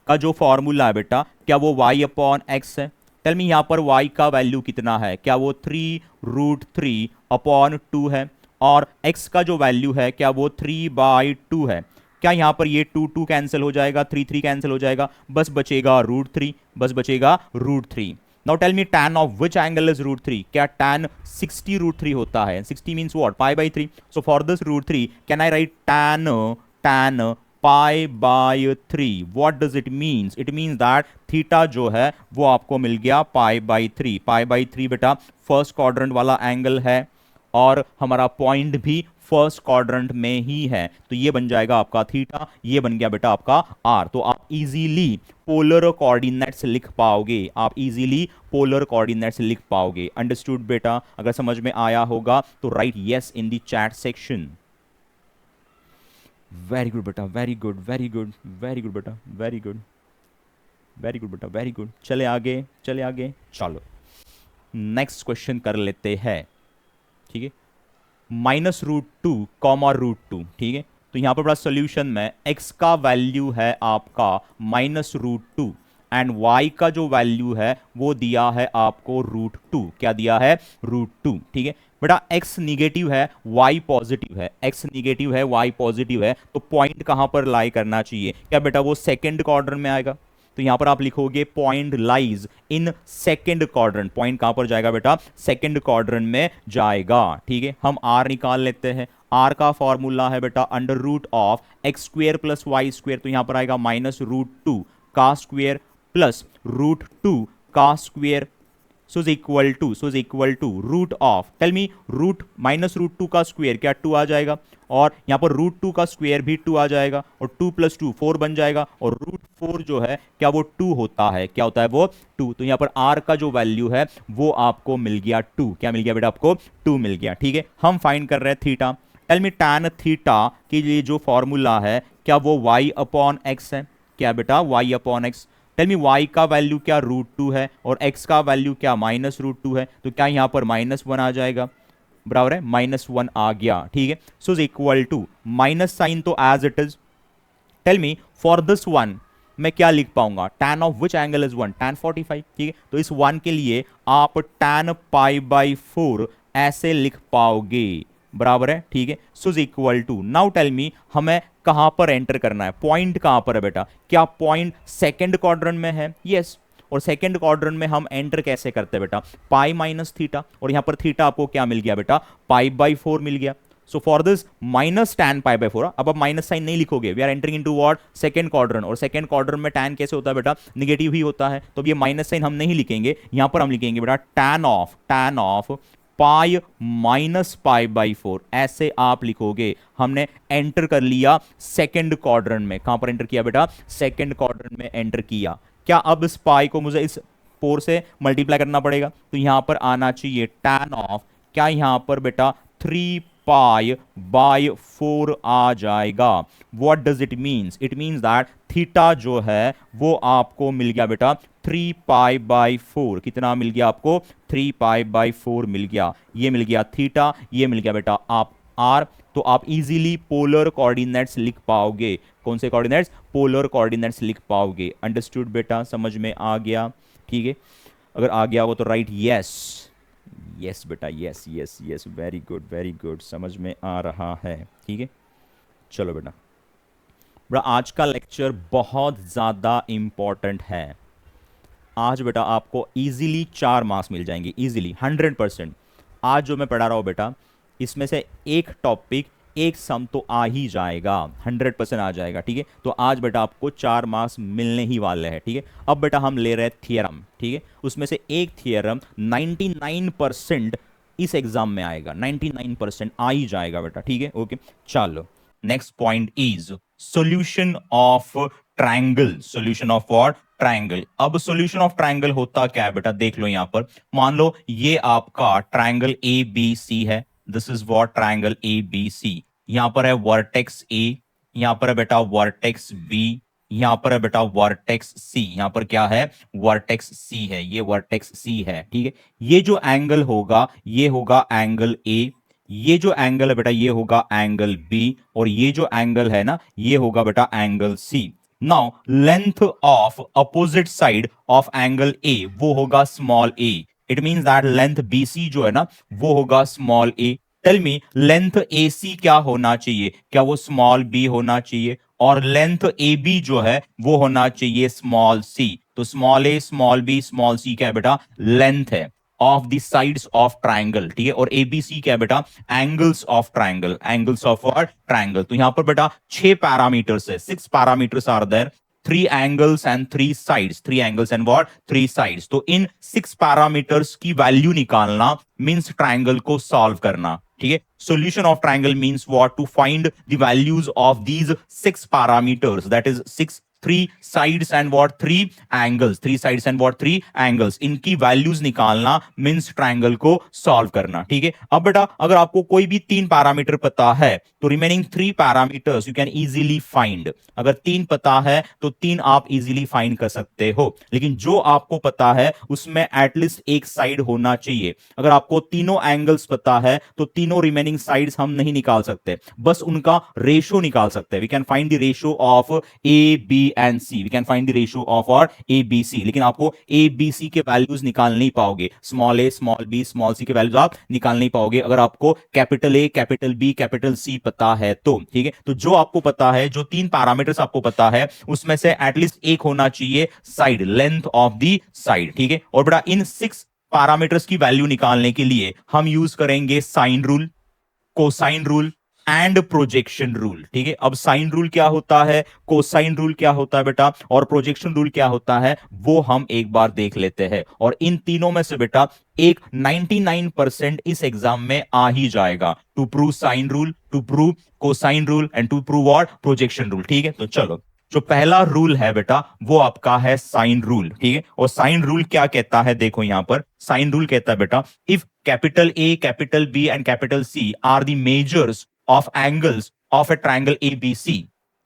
का जो फॉर्मूला है बेटा क्या वो y/x है। टेल मी यहां पर y का वैल्यू कितना है? क्या वो 3√3/2 है और x का जो वैल्यू है क्या वो 3/2 है। क्या यहां पर ये 2 कैंसिल हो जाएगा, 3 कैंसिल हो जाएगा, बस बचेगा √3, बस बचेगा √3। Now tell me tan of which angle is √3? क्या tan 60√3 होता है? 60 means what? π/3। So for this √3 can I write tan π/3। What does it means? It means that theta जो है वो आपको मिल गया π/3। π/3 बेटा फर्स्ट क्वाड्रेंट वाला एंगल है और हमारा पॉइंट भी फर्स्ट क्वाड्रेंट में ही है, तो ये बन जाएगा आपका थीटा, ये बन गया बेटा आपका r। तो आप इजीली पोलर कोऑर्डिनेट्स लिख पाओगे, आप इजीली पोलर कोऑर्डिनेट्स लिख पाओगे। अंडरस्टूड बेटा? अगर समझ में आया होगा तो right yes in the chat section. Very good बेटा, very good, very good, very good बेटा, वेरी गुड, वेरी गुड बेटा, वेरी गुड। चले आगे, चले आगे, चलो नेक्स्ट क्वेश्चन कर लेते हैं, ठीक है। -√2 कॉमा √2, ठीक है। तो यहां पर बड़ा सोल्यूशन में x का वैल्यू है आपका -√2 एंड y का जो वैल्यू है वो दिया है आपको √2। क्या दिया है? √2, ठीक है बेटा। x निगेटिव है, y पॉजिटिव है, x निगेटिव है, y पॉजिटिव है, तो पॉइंट कहां पर लाई करना चाहिए? क्या बेटा वो सेकंड क्वाड्रेंट में आएगा? तो यहां पर आप लिखोगे point lies in second quadrant. Point कहां पर जाएगा बेटा? सेकंड क्वाड्रेंट में जाएगा, ठीक है। हम r निकाल लेते हैं। r का फॉर्मूला है बेटा under root of x square plus y square, तो यहां पर आएगा -√2 का स्क्वेयर प्लस √2 का square, so is equal to root of, tell me root -√2 का स्क्वेयर क्या 2 आ जाएगा और यहां पर √2 का स्क्वेयर भी 2 आ जाएगा और 2 + 2 4 बन जाएगा और √4 जो है क्या वो 2 होता है। क्या होता है वो? 2। तो यहां पर r का जो वैल्यू है वो आपको मिल गया 2। क्या मिल गया बेटा आपको? 2 मिल गया, ठीक है। हम फाइंड कर रहे हैं theta. Tell me tan theta के लिए जो फॉर्मूला है क्या वो y/x है? क्या बेटा? y/x। टेल मी y का वैल्यू क्या √2 है और x का वैल्यू क्या -√2 है, तो क्या यहां पर -1 आ जाएगा? बराबर है, -1 आ गया, ठीक है। So is equal to minus sine तो as it is. Tell me for this one मैं क्या लिख पाऊंगा? tan of which angle is 1? tan 45, ठीक है। तो इस 1 के लिए आप tan π/4 ऐसे लिख पाओगे, बराबर है, ठीक है। So is equal to, now tell me हमें कहां पर एंटर करना है? पॉइंट कहां पर है बेटा? क्या पॉइंट सेकंड क्वाड्रेंट में है? यस। और सेकंड क्वाड्रेंट में हम एंटर कैसे करते हैं बेटा? π-θ, और यहां पर थीटा आपको क्या मिल गया बेटा? π/4 मिल गया। सो फॉर दिस -tan π/4, अब आप माइनस साइन नहीं लिखोगे, we are entering into what? Second quadrant, और सेकंड क्वाड्रेंट में tan कैसे होता है बेटा? निगेटिव ही होता है, तो अब ये माइनस साइन हम नहीं लिखेंगे, यहां पर हम लिखेंगे बेटा tan of pi minus pi by 4, ऐसे आप लिखोगे। हमने एंटर कर लिया सेकंड क्वाड्रेंट में। कहां पर एंटर किया बेटा? सेकंड क्वाड्रेंट में एंटर किया। क्या अब इस पाई को मुझे इस 4 से मल्टीप्लाई करना पड़ेगा? तो यहां पर आना चाहिए tan ऑफ, क्या यहां पर बेटा 3 पाई बाय 4 आ जाएगा। What does it means? It means that theta जो है वो आपको मिल गया बेटा 3 पाई बाई 4। कितना मिल गया आपको? 3 पाई बाई 4 मिल गया। ये मिल गया थीटा, ये मिल गया बेटा आप आर। तो आप इजीली पोलर कोऑर्डिनेट्स लिख पाओगे। कौन से कोऑर्डिनेट्स? पोलर कोऑर्डिनेट्स लिख पाओगे। अंडरस्टूड बेटा? समझ में आ गया? ठीक है, अगर आ गया हो तो राइट यस। यस बेटा, yes yes yes, very good very good, समझ में आ रहा है। ठीक है, चलो बेटा। बेटा आज का लेक्चर बहुत ज़्यादा इंपॉर्टेंट है। आज बेटा आपको इजीली 4 मार्क्स मिल जाएंगे, इजीली 100%। आज जो मैं पढ़ा रहा हूँ बेटा, इसमें से एक टॉपिक, एक सम तो आ ही जाएगा, 100% आ जाएगा। ठीक है, तो आज बेटा आपको 4 मार्क्स मिलने ही वाले हैं। ठीक है, अब बेटा हम ले रहे हैं थियरम। ठीक है, उसमें से एक थियरम 99% इस एग्जाम में आएगा, 99% आ ही जाएगा बेटा। ठीक है, ओके। चलो, next point is solution of triangle. Solution of what? Triangle. अब सॉल्यूशन ऑफ ट्रायंगल होता क्या है बेटा? देख लो यहां पर। मान लो ये आपका ट्रायंगल ए बी सी है। This is what? Triangle A B C. यहां पर है वर्टेक्स ए, यहां पर है बेटा वर्टेक्स बी, यहां पर है बेटा वर्टेक्स सी। यहां पर क्या है? वर्टेक्स सी है, ये वर्टेक्स सी है। ठीक है, ये जो एंगल होगा ये होगा एंगल ए, ये जो एंगल है बेटा ये होगा एंगल बी, और ये जो एंगल है ना ये होगा बेटा angle C. Now length of opposite side of angle A वो होगा small a. It means that length BC जो है ना वो होगा small a. Tell me length AC क्या होना चाहिए? क्या वो स्मॉल b होना चाहिए? और लेंथ AB जो है वो होना चाहिए स्मॉल c। तो small a small b small c क्या है बेटा? लेंथ है of the sides of triangle. ठीक है, और ABC क्या है बेटा? Angles of triangle, angles of what? Triangle. तो यहां पर बेटा 6 पैरामीटर्स है, 6 parameters are there, 3 angles and 3 sides, 3 angles and what? 3 sides। तो इन 6 पैरामीटर्स की वैल्यू निकालना मींस ट्रायंगल को सॉल्व करना। ठीक है, solution of triangle means what? To find the values of these 6 parameters, that is 6 3 sides and what? 3 angles, 3 sides and what? 3 angles। इनकी वैल्यूज निकालना मींस ट्रायंगल को सॉल्व करना। ठीक है, अब बेटा अगर आपको कोई भी 3 पैरामीटर पता है तो remaining 3 parameters you can easily find. अगर 3 पता है तो 3 आप इजीली फाइंड कर सकते हो, लेकिन जो आपको पता है उसमें एटलीस्ट एक साइड होना चाहिए। अगर आपको तीनों एंगल्स पता है तो तीनों रिमेनिंग साइड्स हम नहीं निकाल सकते, बस उनका रेशियो निकाल सकते हैं। We can find the ratio of A B and C, we can find the ratio of और ए बी सी, लेकिन आपको ए बी सी के वैल्यूज निकाल नहीं पाओगे। Small a small b small c के वैल्यूज आप निकाल नहीं पाओगे अगर आपको capital A capital B capital C पता है तो। ठीक है, तो जो आपको पता है, जो 3 पैरामीटर्स आपको पता है उसमें से एटलीस्ट एक होना चाहिए side, length of the side. ठीक है, और बेटा इन 6 पैरामीटर्स की वैल्यू निकालने के लिए हम यूज करेंगे sine rule, cosine rule and projection rule. ठीक है, अब साइन रूल क्या होता है, कोसाइन रूल क्या होता है बेटा, और प्रोजेक्शन रूल क्या होता है वो हम एक बार देख लेते हैं। और इन तीनों में से बेटा एक 99% इस एग्जाम में आ ही जाएगा। To prove sine rule, to prove cosine rule and to prove what? Projection rule. ठीक है, तो चलो, जो पहला रूल है बेटा वो आपका है साइन रूल। ठीक है, और साइन रूल क्या कहता है? देखो यहां पर साइन रूल कहता है बेटा if capital A capital B and capital C are the measures of angles of a triangle ABC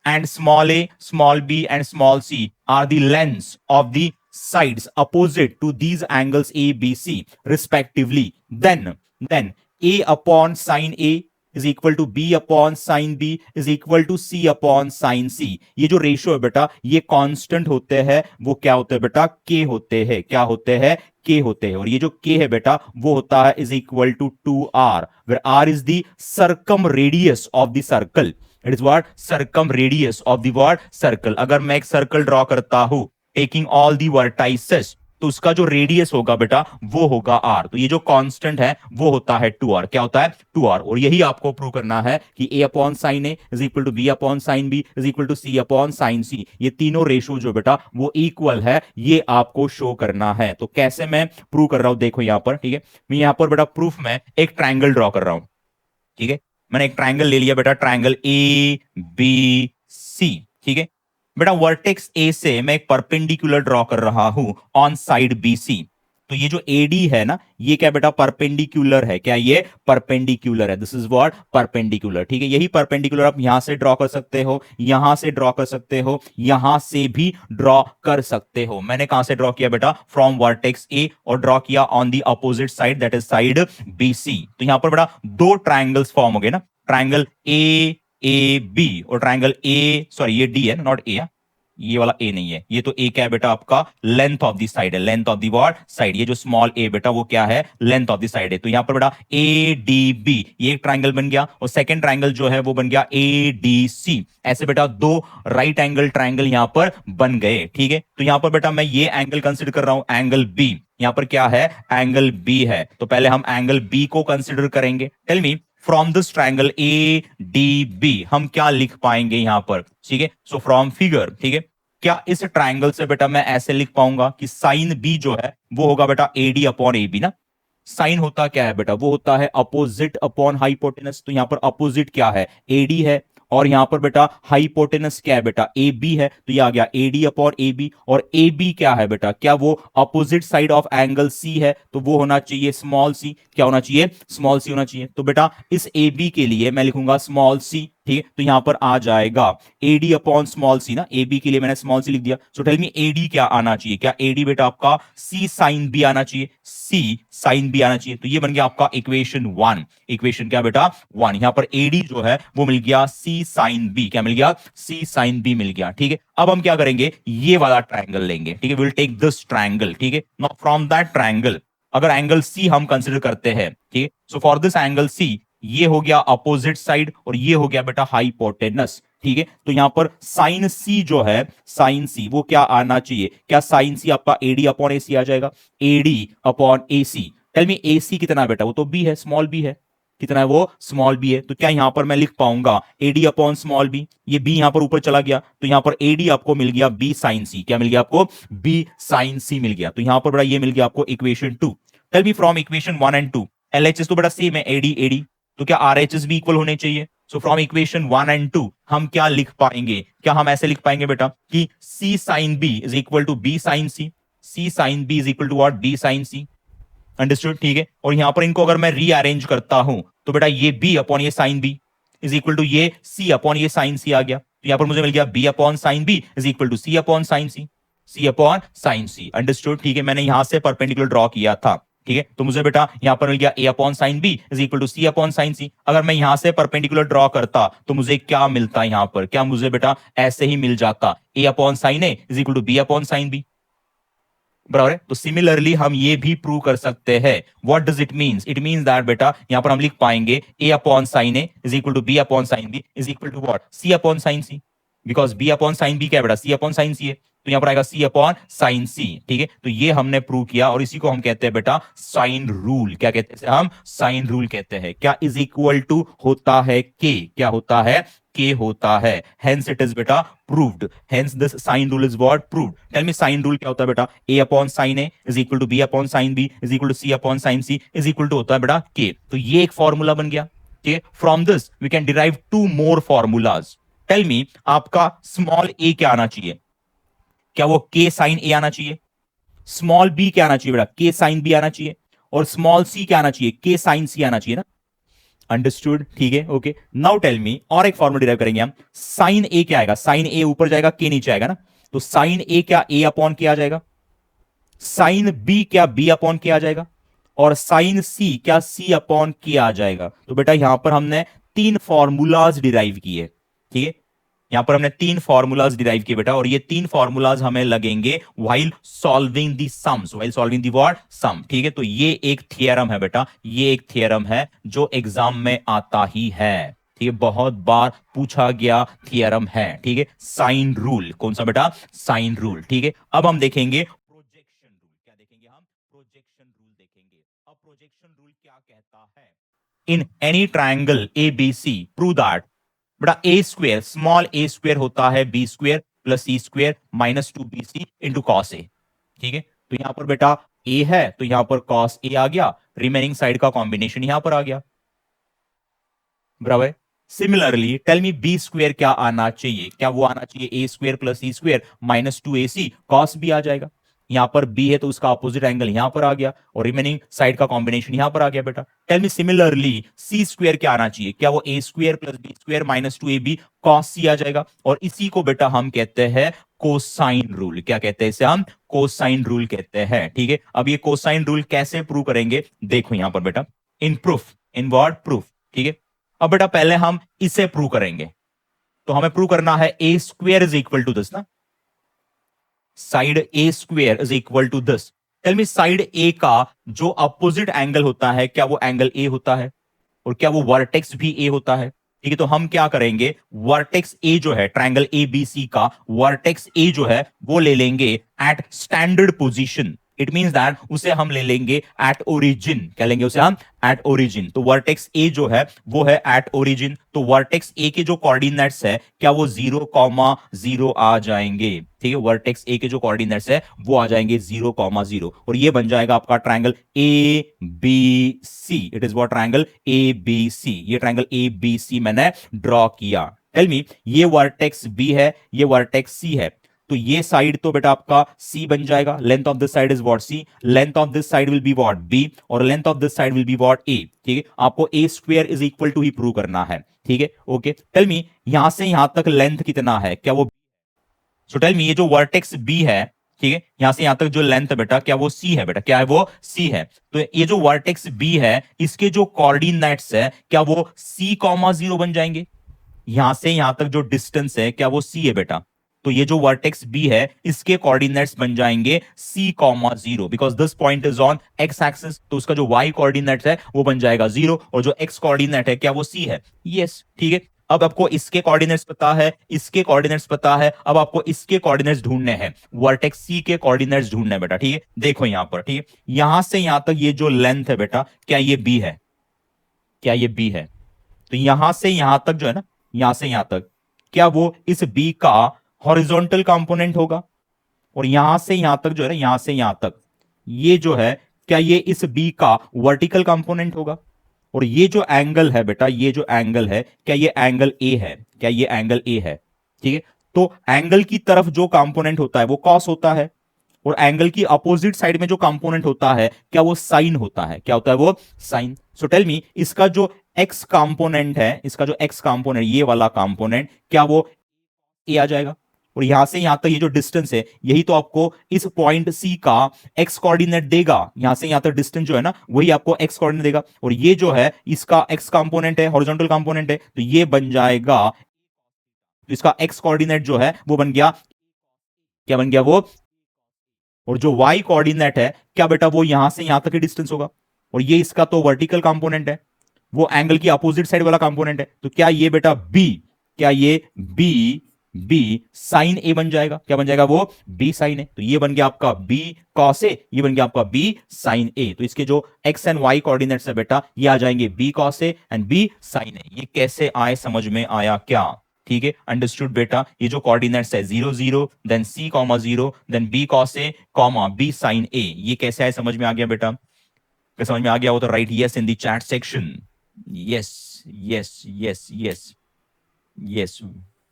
and small a, small b and small c are the lengths of the sides opposite to these angles A, B, C respectively, then A upon sin A is equal to B upon sin B is equal to C upon sin C। ये जो रेशियो है बेटा ये कांस्टेंट होते हैं, वो क्या होते हैं बेटा? K होते हैं। क्या होते हैं? K होते हैं। और ये जो K है बेटा वो होता है is equal to 2R, where R is the circumradius of the circle। It is what? Circumradius of the what? Circle। अगर मैं एक सर्कल ड्रॉ करता हूं taking all the vertices, तो उसका जो रेडियस होगा बेटा वो होगा आर। तो ये जो कांस्टेंट है वो होता है 2r। क्या होता है? 2r। और यही आपको प्रूव करना है कि a upon sine A is equal to b upon sine B is equal to c upon sine C. ये तीनों रेशो जो बेटा वो इक्वल है, ये आपको शो करना है। तो कैसे मैं प्रूव कर रहा हूं देखो यहां पर, ठीक है। मैं यहां पर बेटा प्रूफ में एक ट्राइंगल ड्रॉ कर रहा हूं, ठीक है। मैंने एक ट्राइंगल ले लिया बेटा, ट्राइंगल ए बी सी, ठीक है। बेटा वर्टेक्स ए से मैं एक परपेंडिकुलर ड्रॉ कर रहा हूं ऑन साइड बी सी। तो ये जो एडी है ना, ये क्या बेटा परपेंडिकुलर है। क्या ये परपेंडिकुलर है? दिस इज व्हाट परपेंडिकुलर, ठीक है। यही परपेंडिकुलर आप यहां से ड्रॉ कर सकते हो, यहां से ड्रॉ कर सकते हो, यहां से भी ड्रॉ कर सकते हो। मैंने कहां से ड्रॉ किया बेटा? फ्रॉम वर्टेक्स ए, और ड्रॉ किया on the opposite side, that is side B C. तो यहां पर बेटा दो ट्राइंगल्स फॉर्म हो गए ना, ट्राइंगल ए बी और ट्राइंगल ए, सॉरी ये डी है नॉट ए, ये वाला ए नहीं है, ये तो ए क्या है बेटा आपका? लेंथ ऑफ द साइड है, length of the what side. ये जो स्मॉल ए बेटा वो क्या है? लेंथ ऑफ द साइड है। तो यहां पर बेटा ए डी बी, ये एक ट्राइंगल बन गया, और सेकंड ट्राइंगल जो है वो बन गया ए डी सी। ऐसे बेटा दो राइट एंगल ट्राइंगल यहां पर बन गए, ठीक है। तो यहां पर बेटा मैं ये एंगल कंसिडर कर रहा हूं, एंगल बी। यहां पर क्या है? एंगल बी है। तो पहले हम एंगल बी को कंसिडर करेंगे। Tell me from this triangle A D B हम क्या लिख पाएंगे यहां पर, ठीक है। सो फ्रॉम फिगर, ठीक है, क्या इस ट्राइंगल से बेटा मैं ऐसे लिख पाऊंगा कि साइन बी जो है वो होगा बेटा एडी अपॉन ए बी ना। साइन होता क्या है बेटा? वो होता है अपोजिट अपॉन हाइपोटेनस। तो यहां पर अपोजिट क्या है? एडी है, और यहां पर बेटा हाइपोटेनस क्या है बेटा? ए बी है। तो ये आ गया एडी अपॉन ए बी। और ए बी क्या है बेटा? क्या वो opposite side of angle C है? तो वो होना चाहिए स्मॉल सी। क्या होना चाहिए? स्मॉल सी होना चाहिए। तो बेटा इस ए बी के लिए मैं लिखूंगा स्मॉल सी, ठीक है। तो यहां पर आ जाएगा एडी अपॉन स्मॉल सी ना, ए बी के लिए मैंने स्मॉल सी लिख दिया। सो टेल मी एडी क्या आना चाहिए? क्या एडी बेटा आपका सी साइन बी आना चाहिए? सी साइन बी आना चाहिए। तो ये बन गया आपका इक्वेशन 1। इक्वेशन क्या बेटा? 1। यहां पर एडी जो है वो मिल गया सी साइन बी। क्या मिल गया? सी साइन बी मिल गया, ठीक है। अब हम क्या करेंगे? ये वाला ट्राइंगल लेंगे, ठीक है। विल टेक दिस ट्राइंगल, ठीक है। नाउ फ्रॉम दैट ट्राइंगल अगर एंगल सी हम कंसिडर करते हैं, ठीक है, so for this angle C ये हो गया अपोजिट साइड, और ये हो गया बेटा हाइपोटेनस, ठीक है। तो यहां पर साइन सी जो है, साइन सी वो क्या आना चाहिए? क्या साइन सी आपका एडी अपॉन एसी आ जाएगा? AD upon AC. Tell me AC कितना है बेटा? वो तो बी है, स्मॉल बी है। कितना है वो? स्मॉल बी है। तो क्या यहां पर मैं लिख पाऊंगा एडी अपॉन स्मॉल बी? ये बी यहां पर ऊपर चला गया, तो यहां पर एडी आपको मिल गया बी साइन सी। क्या मिल गया आपको? बी साइन सी मिल गया। तो यहां पर बड़ा ये मिल गया आपको equation 2। Tell me from equation 1 and 2 LHS तो बड़ा सेम है, एडी एडी, तो क्या आरएचएस भी इक्वल होने चाहिए? सो फ्रॉम इक्वेशन 1 एंड 2 हम क्या लिख पाएंगे? क्या हम ऐसे लिख पाएंगे बेटा कि c sine B is equal to b sine C, c sine B is equal to what? B sine C. Understood, ठीक है। और यहां पर इनको अगर मैं रीअरेंज करता हूं तो बेटा ये बी अपॉन ये sine B is equal to ये सी अपॉन ये साइन सी आ गया। तो यहां पर मुझे मिल गया B upon sine B is equal to C upon sine C, C upon sine C. Understood, ठीक है। मैंने यहां से परपेंडिकुलर ड्रॉ किया था, ठीक है। तो मुझे बेटा यहां पर मिल गया A upon sine B is equal to C upon sine C. अगर मैं यहां से परपेंडिकुलर ड्रॉ करता तो मुझे क्या मिलता यहां पर? क्या मुझे बेटा ऐसे ही मिल जाता? A upon sine A is equal to B upon sine B, बराबर है। तो सिमिलरली हम ये भी प्रूव कर सकते हैं। What does it means? It means that बेटा यहां पर हम लिख पाएंगे A upon sine A is equal to B upon sine B is equal to what? C upon sine C, because B upon sine B क्या है बेटा? सी अपॉन साइन सी है। तो यहां पर आएगा सी अपॉन साइन सी, ठीक है। तो ये हमने प्रूव किया, और इसी को हम कहते हैं बेटा साइन रूल। क्या कहते हैं? हम साइन रूल कहते हैं। क्या इज इक्वल टू होता है के? क्या होता है? के होता है। हेंस इट इज बेटा proved. Hence this sine rule is what? Proved. Tell me sine rule क्या होता है बेटा? A upon sine A is equal to B upon sine B is equal to C upon sine C is equal to होता है बेटा के। तो ये एक फॉर्मूला बन गया, ठीक है। From this we can derive 2 more formulas. Tell me आपका स्मॉल ए क्या आना चाहिए? क्या वो के साइन ए आना चाहिए? स्मॉल बी क्या आना चाहिए बेटा? के साइन बी आना चाहिए। और स्मॉल सी क्या आना चाहिए? के साइन सी आना चाहिए ना। अंडरस्टूड, ठीक है, ओके। नाउ टेल मी, और एक फॉर्मूला डिराइव करेंगे हम। साइन ए क्या आएगा? साइन ए ऊपर जाएगा, के नीचे आएगा ना। तो साइन ए क्या ए अपॉन के आ जाएगा? साइन बी क्या बी अपॉन के आ जाएगा? और साइन सी क्या सी अपॉन के आ जाएगा? तो बेटा यहां पर हमने 3 फॉर्मूलाज डिराइव किए, ठीक है। यहां पर हमने 3 फॉर्मूलाज डिराइव किए बेटा, और ये 3 फॉर्मूलाज हमें लगेंगे while solving the sums, while solving the what? Sum, ठीक है। तो ये एक थियरम है बेटा, ये एक थियरम है जो एग्जाम में आता ही है, ठीक है। बहुत बार पूछा गया थियरम है, ठीक है। साइन रूल, कौन सा बेटा? साइन रूल, ठीक है। अब हम देखेंगे प्रोजेक्शन रूल। क्या in any triangle A B C prove that बेटा A square small A square होता है B square plus C square minus 2bc into cos A. ठीक है, तो यहां पर बेटा ए है तो यहां पर कॉस ए आ गया, रिमेनिंग साइड का कॉम्बिनेशन यहां पर आ गया। बराबर। Similarly tell me B square क्या आना चाहिए, क्या वो आना चाहिए A square plus C square minus 2ac, cos B आ जाएगा। यहां पर बी है तो उसका अपोजिट एंगल यहां पर आ गया और रिमेनिंग साइड का कॉम्बिनेशन यहां पर आ गया बेटा। Tell me similarly C square क्या आना चाहिए, क्या वो A square plus B square minus 2ab cos C आ जाएगा। और इसी को बेटा हम कहते हैं कोसाइन रूल। क्या कहते हैं इसे हम? कोसाइन रूल कहते हैं। ठीक है, अब ये कोसाइन रूल कैसे प्रूव करेंगे देखो यहां पर बेटा, इन प्रूफ, इन वर्ड प्रूफ। ठीक है, अब बेटा पहले हम इसे प्रूव करेंगे, तो हमें प्रूव करना है A square is equal to this ना, side A square is equal to this. Tell me side A का जो अपोजिट एंगल होता है क्या वो एंगल ए होता है, और क्या वो वर्टेक्स भी ए होता है? ठीक है, तो हम क्या करेंगे, वर्टेक्स ए जो है ट्राइंगल ए बी सी का वर्टेक्स ए जो है वो ले लेंगे at standard position. It means that उसे हम ले लेंगे एट ओरिजिन। क्या लेंगे उसे हम? At origin. तो वर्टेक्स ए जो है वो है एट ओरिजिन। तो वर्टेक्स ए के जो कोऑर्डिनेट्स है क्या वो 0,0 आ जाएंगे। ठीक है, वर्टेक्स ए के जो कोऑर्डिनेट्स है वो आ जाएंगे 0,0 और ये बन जाएगा आपका triangle A B C. It is what? Triangle A B C. ये ट्राइंगल ए बी सी मैंने ड्रॉ किया। टेल मी, ये वर्टेक्स बी है, ये वर्टेक्स सी है, तो ये साइड तो बेटा आपका C बन जाएगा। Length of this side is what? C। Length of this side will be what? B। और length of this side will be what? A। ठीक है, आपको A square is equal to ही प्रूव करना है। ठीक है, ओके। टेल मी, यहां से यहां तक लेंथ कितना है, क्या वो? सो टेल मी, ये जो वर्टेक्स B है, ठीक है, यहां से यहां तक जो लेंथ है बेटा क्या वो C है बेटा? क्या है वो? C है। तो ये जो वर्टेक्स B है इसके जो कोऑर्डिनेट्स है क्या वो C,0 बन जाएंगे? यहां से यहां तक जो डिस्टेंस है क्या वो C है बेटा? तो ये जो वर्टेक्स B है इसके कोऑर्डिनेट्स बन जाएंगे C,0 because this point is on x axis. तो उसका जो y कोऑर्डिनेट है वो बन जाएगा 0 और जो x कोऑर्डिनेट है क्या वो C है? यस। ठीक है, अब आपको इसके कोऑर्डिनेट्स पता है, इसके कोऑर्डिनेट्स पता है, अब आपको इसके कोऑर्डिनेट्स ढूंढने हैं, वर्टेक्स C के कोऑर्डिनेट्स ढूंढने हैं बेटा। ठीक है, देखो यहां पर, ठीक है, यहां से यहां तक ये जो लेंथ है बेटा क्या ये B है? क्या ये B है? तो यहां से यहां तक जो है ना, यहां से यहां तक क्या वो इस B का हॉरिजॉन्टल कंपोनेंट होगा? और यहां से यहां तक जो है ना, यहां से यहां तक ये जो है क्या ये इस B का वर्टिकल कंपोनेंट होगा? और ये जो एंगल है बेटा, ये जो एंगल है क्या ये एंगल A है? क्या ये एंगल A है? ठीक है, तो एंगल की तरफ जो कंपोनेंट होता है वो कॉस होता है, और एंगल की अपोजिट साइड में जो कंपोनेंट होता है क्या वो साइन होता है? क्या होता है वो? साइन। सो टेल मी, इसका जो एक्स कंपोनेंट है, इसका जो एक्स कंपोनेंट ये वाला कंपोनेंट क्या वो ए आ जाएगा? और यहां से यहां तक ये जो डिस्टेंस है यही तो आपको इस पॉइंट सी का एक्स कोऑर्डिनेट देगा। यहां से यहां तक डिस्टेंस जो है ना वही आपको एक्स कोऑर्डिनेट देगा, और ये जो है इसका एक्स कंपोनेंट है, हॉरिजॉन्टल कंपोनेंट है, तो ये बन जाएगा, तो इसका एक्स कोऑर्डिनेट जो है वो बन गया, क्या बन गया वो? और जो y कोऑर्डिनेट है क्या बेटा वो यहां से यहां तक की डिस्टेंस होगा, और ये इसका तो वर्टिकल कंपोनेंट है, वो एंगल की अपोजिट साइड वाला कंपोनेंट है। तो क्या ये बेटा b, क्या ये b साइन a बन जाएगा? क्या बन जाएगा वो? b sine a। तो ये बन गया आपका b cos a, ये बन गया आपका b साइन a। तो इसके जो x एंड y कोऑर्डिनेट्स है बेटा ये आ जाएंगे b cos a and b sine a। ये कैसे आए, समझ में आया क्या? ठीक है, अंडरस्टूड बेटा। ये जो कोऑर्डिनेट्स है 0,0 then C,0 then B cos A, B sin A, ये कैसे आए, समझ में आ गया बेटा? क्या समझ में आ गया हो तो right yes in the chat section. Yes yes yes yes yes,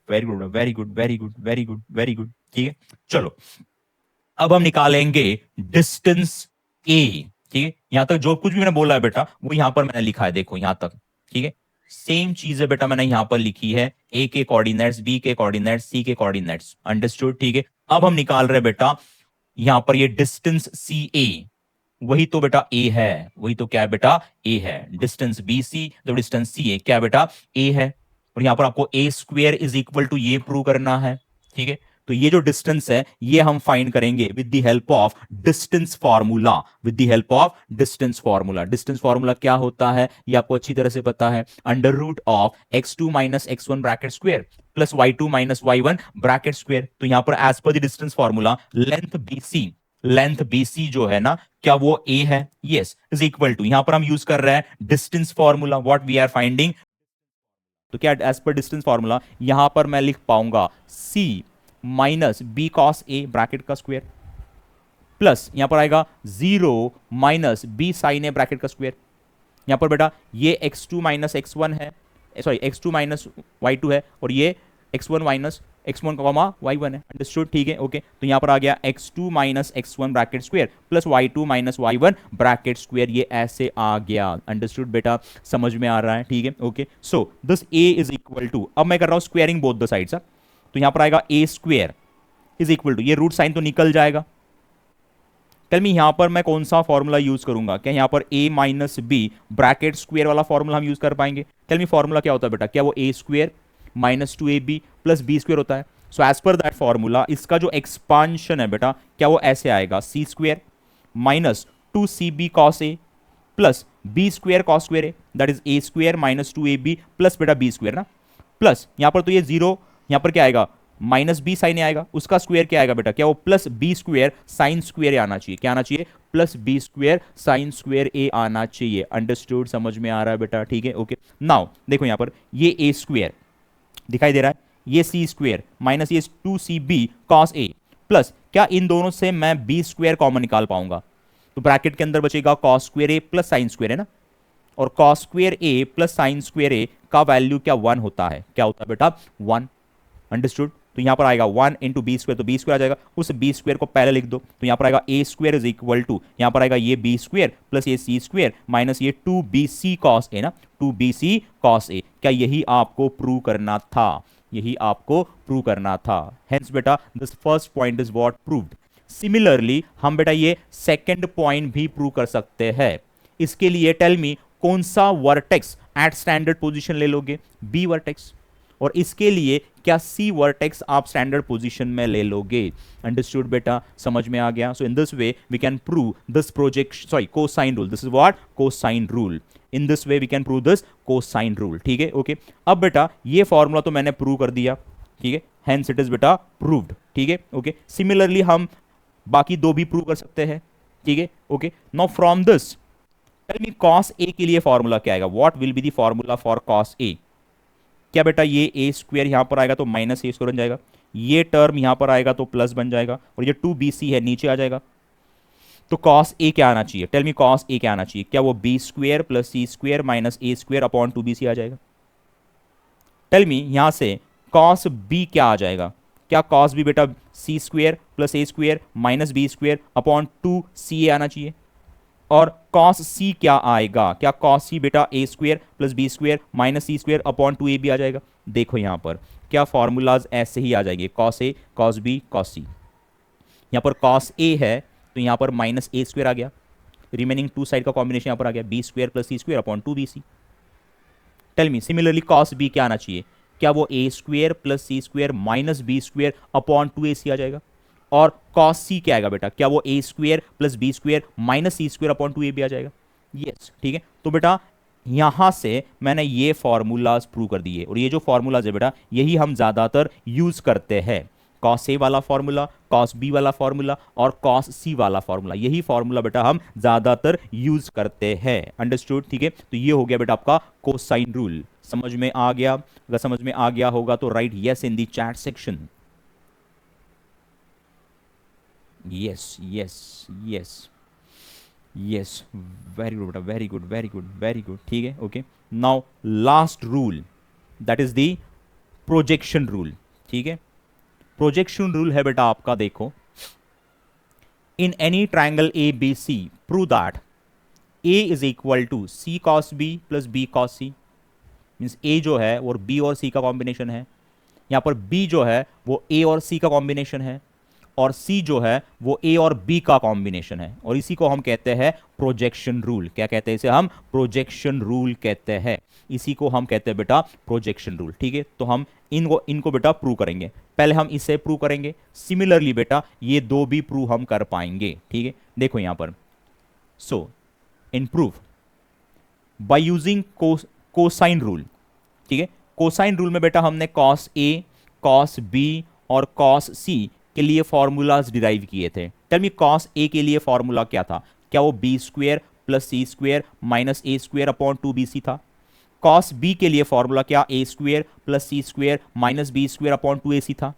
very good very good very good very good very good. ठीक है, चलो अब हम निकालेंगे डिस्टेंस A। ठीक है, यहां तक जो कुछ भी मैंने बोला है बेटा वो यहां पर मैंने लिखा है, देखो यहां तक। ठीक है, सेम चीज है बेटा मैंने यहां पर लिखी है, A के कोऑर्डिनेट्स, B के कोऑर्डिनेट्स, C के कोऑर्डिनेट्स, अंडरस्टूड। ठीक है, अब हम निकाल रहे बेटा यहां पर ये डिस्टेंस CA, वही तो बेटा A है, वही तो क्या है बेटा? A है। डिस्टेंस BC तो डिस्टेंस CA क्या बेटा? A है। और यहां पर आपको A square is equal to ये प्रूव करना है। ठीक है, तो ये जो डिस्टेंस है ये हम फाइंड करेंगे with the help of distance formula, with the help of distance formula. Distance formula क्या होता है ये आपको अच्छी तरह से पता है, under root of x2 minus x1 bracket square plus y2 minus y1 bracket square. तो यहां पर as per the distance formula length BC, length BC जो है ना, क्या वो A है? यस, इज इक्वल टू, यहां पर हम यूज कर रहे हैं distance formula, what we are finding. तो क्या एज पर डिस्टेंस फॉर्मूला यहां पर मैं लिख पाऊंगा C minus B cos A bracket का स्क्वायर, प्लस यहां पर आएगा 0 minus B sign A bracket का स्क्वायर। यहां पर बेटा ये x2 माइनस x1 है, सॉरी x2 माइनस y2 है, और ये x1 minus x1 comma y1 है। अंडरस्टूड, ठीक है, ओके। तो यहां पर आ गया x2 minus x1 bracket square plus y2 minus y1 bracket square, ये ऐसे आ गया। अंडरस्टूड बेटा, समझ में आ रहा है, ठीक है, okay. So this a is equal to, अब मैं कर रहा हूं स्क्वेयरिंग बोथ द साइड्स, तो यहां पर आएगा a square is equal to, ये रूट साइन तो निकल जाएगा। टेल मी यहां पर मैं कौन सा फॉर्मूला यूज करूंगा? क्या यहां पर a minus B bracket square वाला फॉर्मूला हम यूज कर पाएंगे? टेल मी फॉर्मूला क्या होता है बेटा? क्या वो a square minus 2ab plus B square होता है? So as per that formula इसका जो एक्सपांशन है बेटा, क्या वो ऐसे आएगा? c square minus 2cb cos a plus B square cos square A, that is a square minus 2ab plus बेटा b स्क्वेयर ना, प्लस यहां पर तो ये जीरो, यहां पर क्या आएगा? माइनस बी साइन ए आएगा, उसका स्क्वायर क्या आएगा बेटा? क्या वो plus B square sine square आना चाहिए? क्या आना चाहिए? Plus B square sine square A आना चाहिए। अंडरस्टूड, समझ में आ रहा है बेटा, ठीक है, ओके। नाउ देखो यहां पर ये ए स्क्वायर दिखाई दे रहा है, ये सी स्क्वायर माइनस ये 2cb कॉस ए, प्लस क्या इन दोनों से मैं बी स्क्वायर कॉमन निकाल पाऊंगा? तो ब्रैकेट के अंदर बचेगा कॉस स्क्वायर ए प्लस साइन स्क्वायर है ना, और कॉस स्क्वायर ए प्लस साइन स्क्वायर ए का वैल्यू क्या 1 होता है? क्या होता है बेटा? 1। अंडरस्टूड, तो यहां पर आएगा 1 इंटू बी स्क्वायर, तो बी स्क्वायर आ जाएगा, उस बी स्क्वायर को पहले लिख दो, तो यहां पर आएगा ए स्क्वायर इज इक्वल टू, यहां पर आएगा ये बी स्क्वायर प्लस ये सी स्क्वायर माइनस ये 2bc कॉस ए ना, 2bc कॉस ए। क्या यही आपको प्रूव करना था? यही आपको प्रूव करना था। हेंस बेटा this first point is what proved. Similarly हम बेटा ये सेकंड पॉइंट भी प्रूव कर सकते हैं। इसके लिए टेल मी कौन सा वर्टेक्स एट स्टैंडर्ड पोजीशन ले लोगे? B vertex. और इसके लिए क्या सी वर्टेक्स आप स्टैंडर्ड पोजीशन में ले लोगे? अंडरस्टूड बेटा, समझ में आ गया। So in this way we can prove this projection, sorry cosine rule, this is what cosine rule. In this way we can prove this cosine rule, ठीक है, ओके। अब बेटा ये फॉर्मूला तो मैंने प्रूव कर दिया, ठीक है, हेंस इट इज बेटा प्रूव्ड, ठीक है, ओके। सिमिलरली हम बाकी दो भी प्रूव कर सकते हैं, ठीक है, okay. Now from this tell me cos a के लिए फॉर्मूला क्या आएगा? What will be the formula for cos a? क्या बेटा ये a स्क्वायर यहां पर आएगा तो माइनस a स्क्वायर बन जाएगा, ये टर्म यहां पर आएगा तो प्लस बन जाएगा, और ये 2bc है नीचे आ जाएगा। तो cos a क्या आना चाहिए? टेल मी cos a क्या आना चाहिए? क्या वो b square plus C square minus a square upon 2bc आ जाएगा? टेल मी यहां से cos b क्या आ जाएगा? क्या cos b बेटा c square plus a square minus b square upon 2ca आना चाहिए? और cos c क्या आएगा? क्या cos c बेटा a square plus B square minus C square upon 2ab आ जाएगा? देखो यहां पर क्या फॉर्मूलाज ऐसे ही आ जाएंगे, cos a cos b cos c। यहां पर cos a है तो यहां पर माइनस a स्क्वायर आ गया, रिमेनिंग टू साइड का कॉम्बिनेशन यहां पर आ गया b square plus C square upon 2bc। Tell me similarly cos b क्या आना चाहिए? क्या वो a square plus C square minus B square upon 2ac आ जाएगा? और cos c क्या आएगा बेटा? क्या वो a square plus B square minus C square upon 2ab आ जाएगा? यस, ठीक है। तो बेटा यहां से मैंने ये फॉर्मूलाज प्रूव कर दिए, और ये जो फॉर्मूलाज है बेटा यही हम ज्यादातर यूज करते हैं। cos a वाला फॉर्मूला, cos b वाला फॉर्मूला और cos c वाला फॉर्मूला, यही फॉर्मूला बेटा हम ज्यादातर यूज करते हैं। अंडरस्टूड, ठीक है। तो ये हो गया बेटा आपका कोसाइन रूल। समझ में आ गया? अगर समझ में आ गया होगा तो right yes in the chat section. Yes yes yes yes, very good बेटा, very good very good very good, ठीक है, okay. Now last rule that is the projection rule, ठीक है। प्रोजेक्शन रूल है बेटा आपका, देखो, in any triangle A B C prove that A is equal to C cos B plus B cos C. Means A जो है वो बी और सी का कॉम्बिनेशन है, यहां पर बी जो है वो ए और सी का कॉम्बिनेशन है, और सी जो है वो ए और बी का कॉम्बिनेशन है, और इसी को हम कहते हैं प्रोजेक्शन रूल। क्या कहते हैं इसे? हम प्रोजेक्शन रूल कहते हैं। इसी को हम कहते हैं बेटा प्रोजेक्शन रूल, ठीक है। तो हम इनको बेटा प्रूव करेंगे। पहले हम इसे प्रूव करेंगे, सिमिलरली बेटा ये दो भी प्रूव हम कर पाएंगे, ठीक है। देखो यहां पर, so in proof by using cosine rule, ठीक है। कोसाइन रूल में बेटा हमने cos a cos b और cos c के लिए फॉर्मूलाज डिराइव किए थे। टेल मी कॉस ए के लिए फॉर्मूला क्या था? क्या वो B square plus C square minus A square upon 2bc था? कॉस बी के लिए फॉर्मूला क्या A square plus C square minus B square upon 2ac था?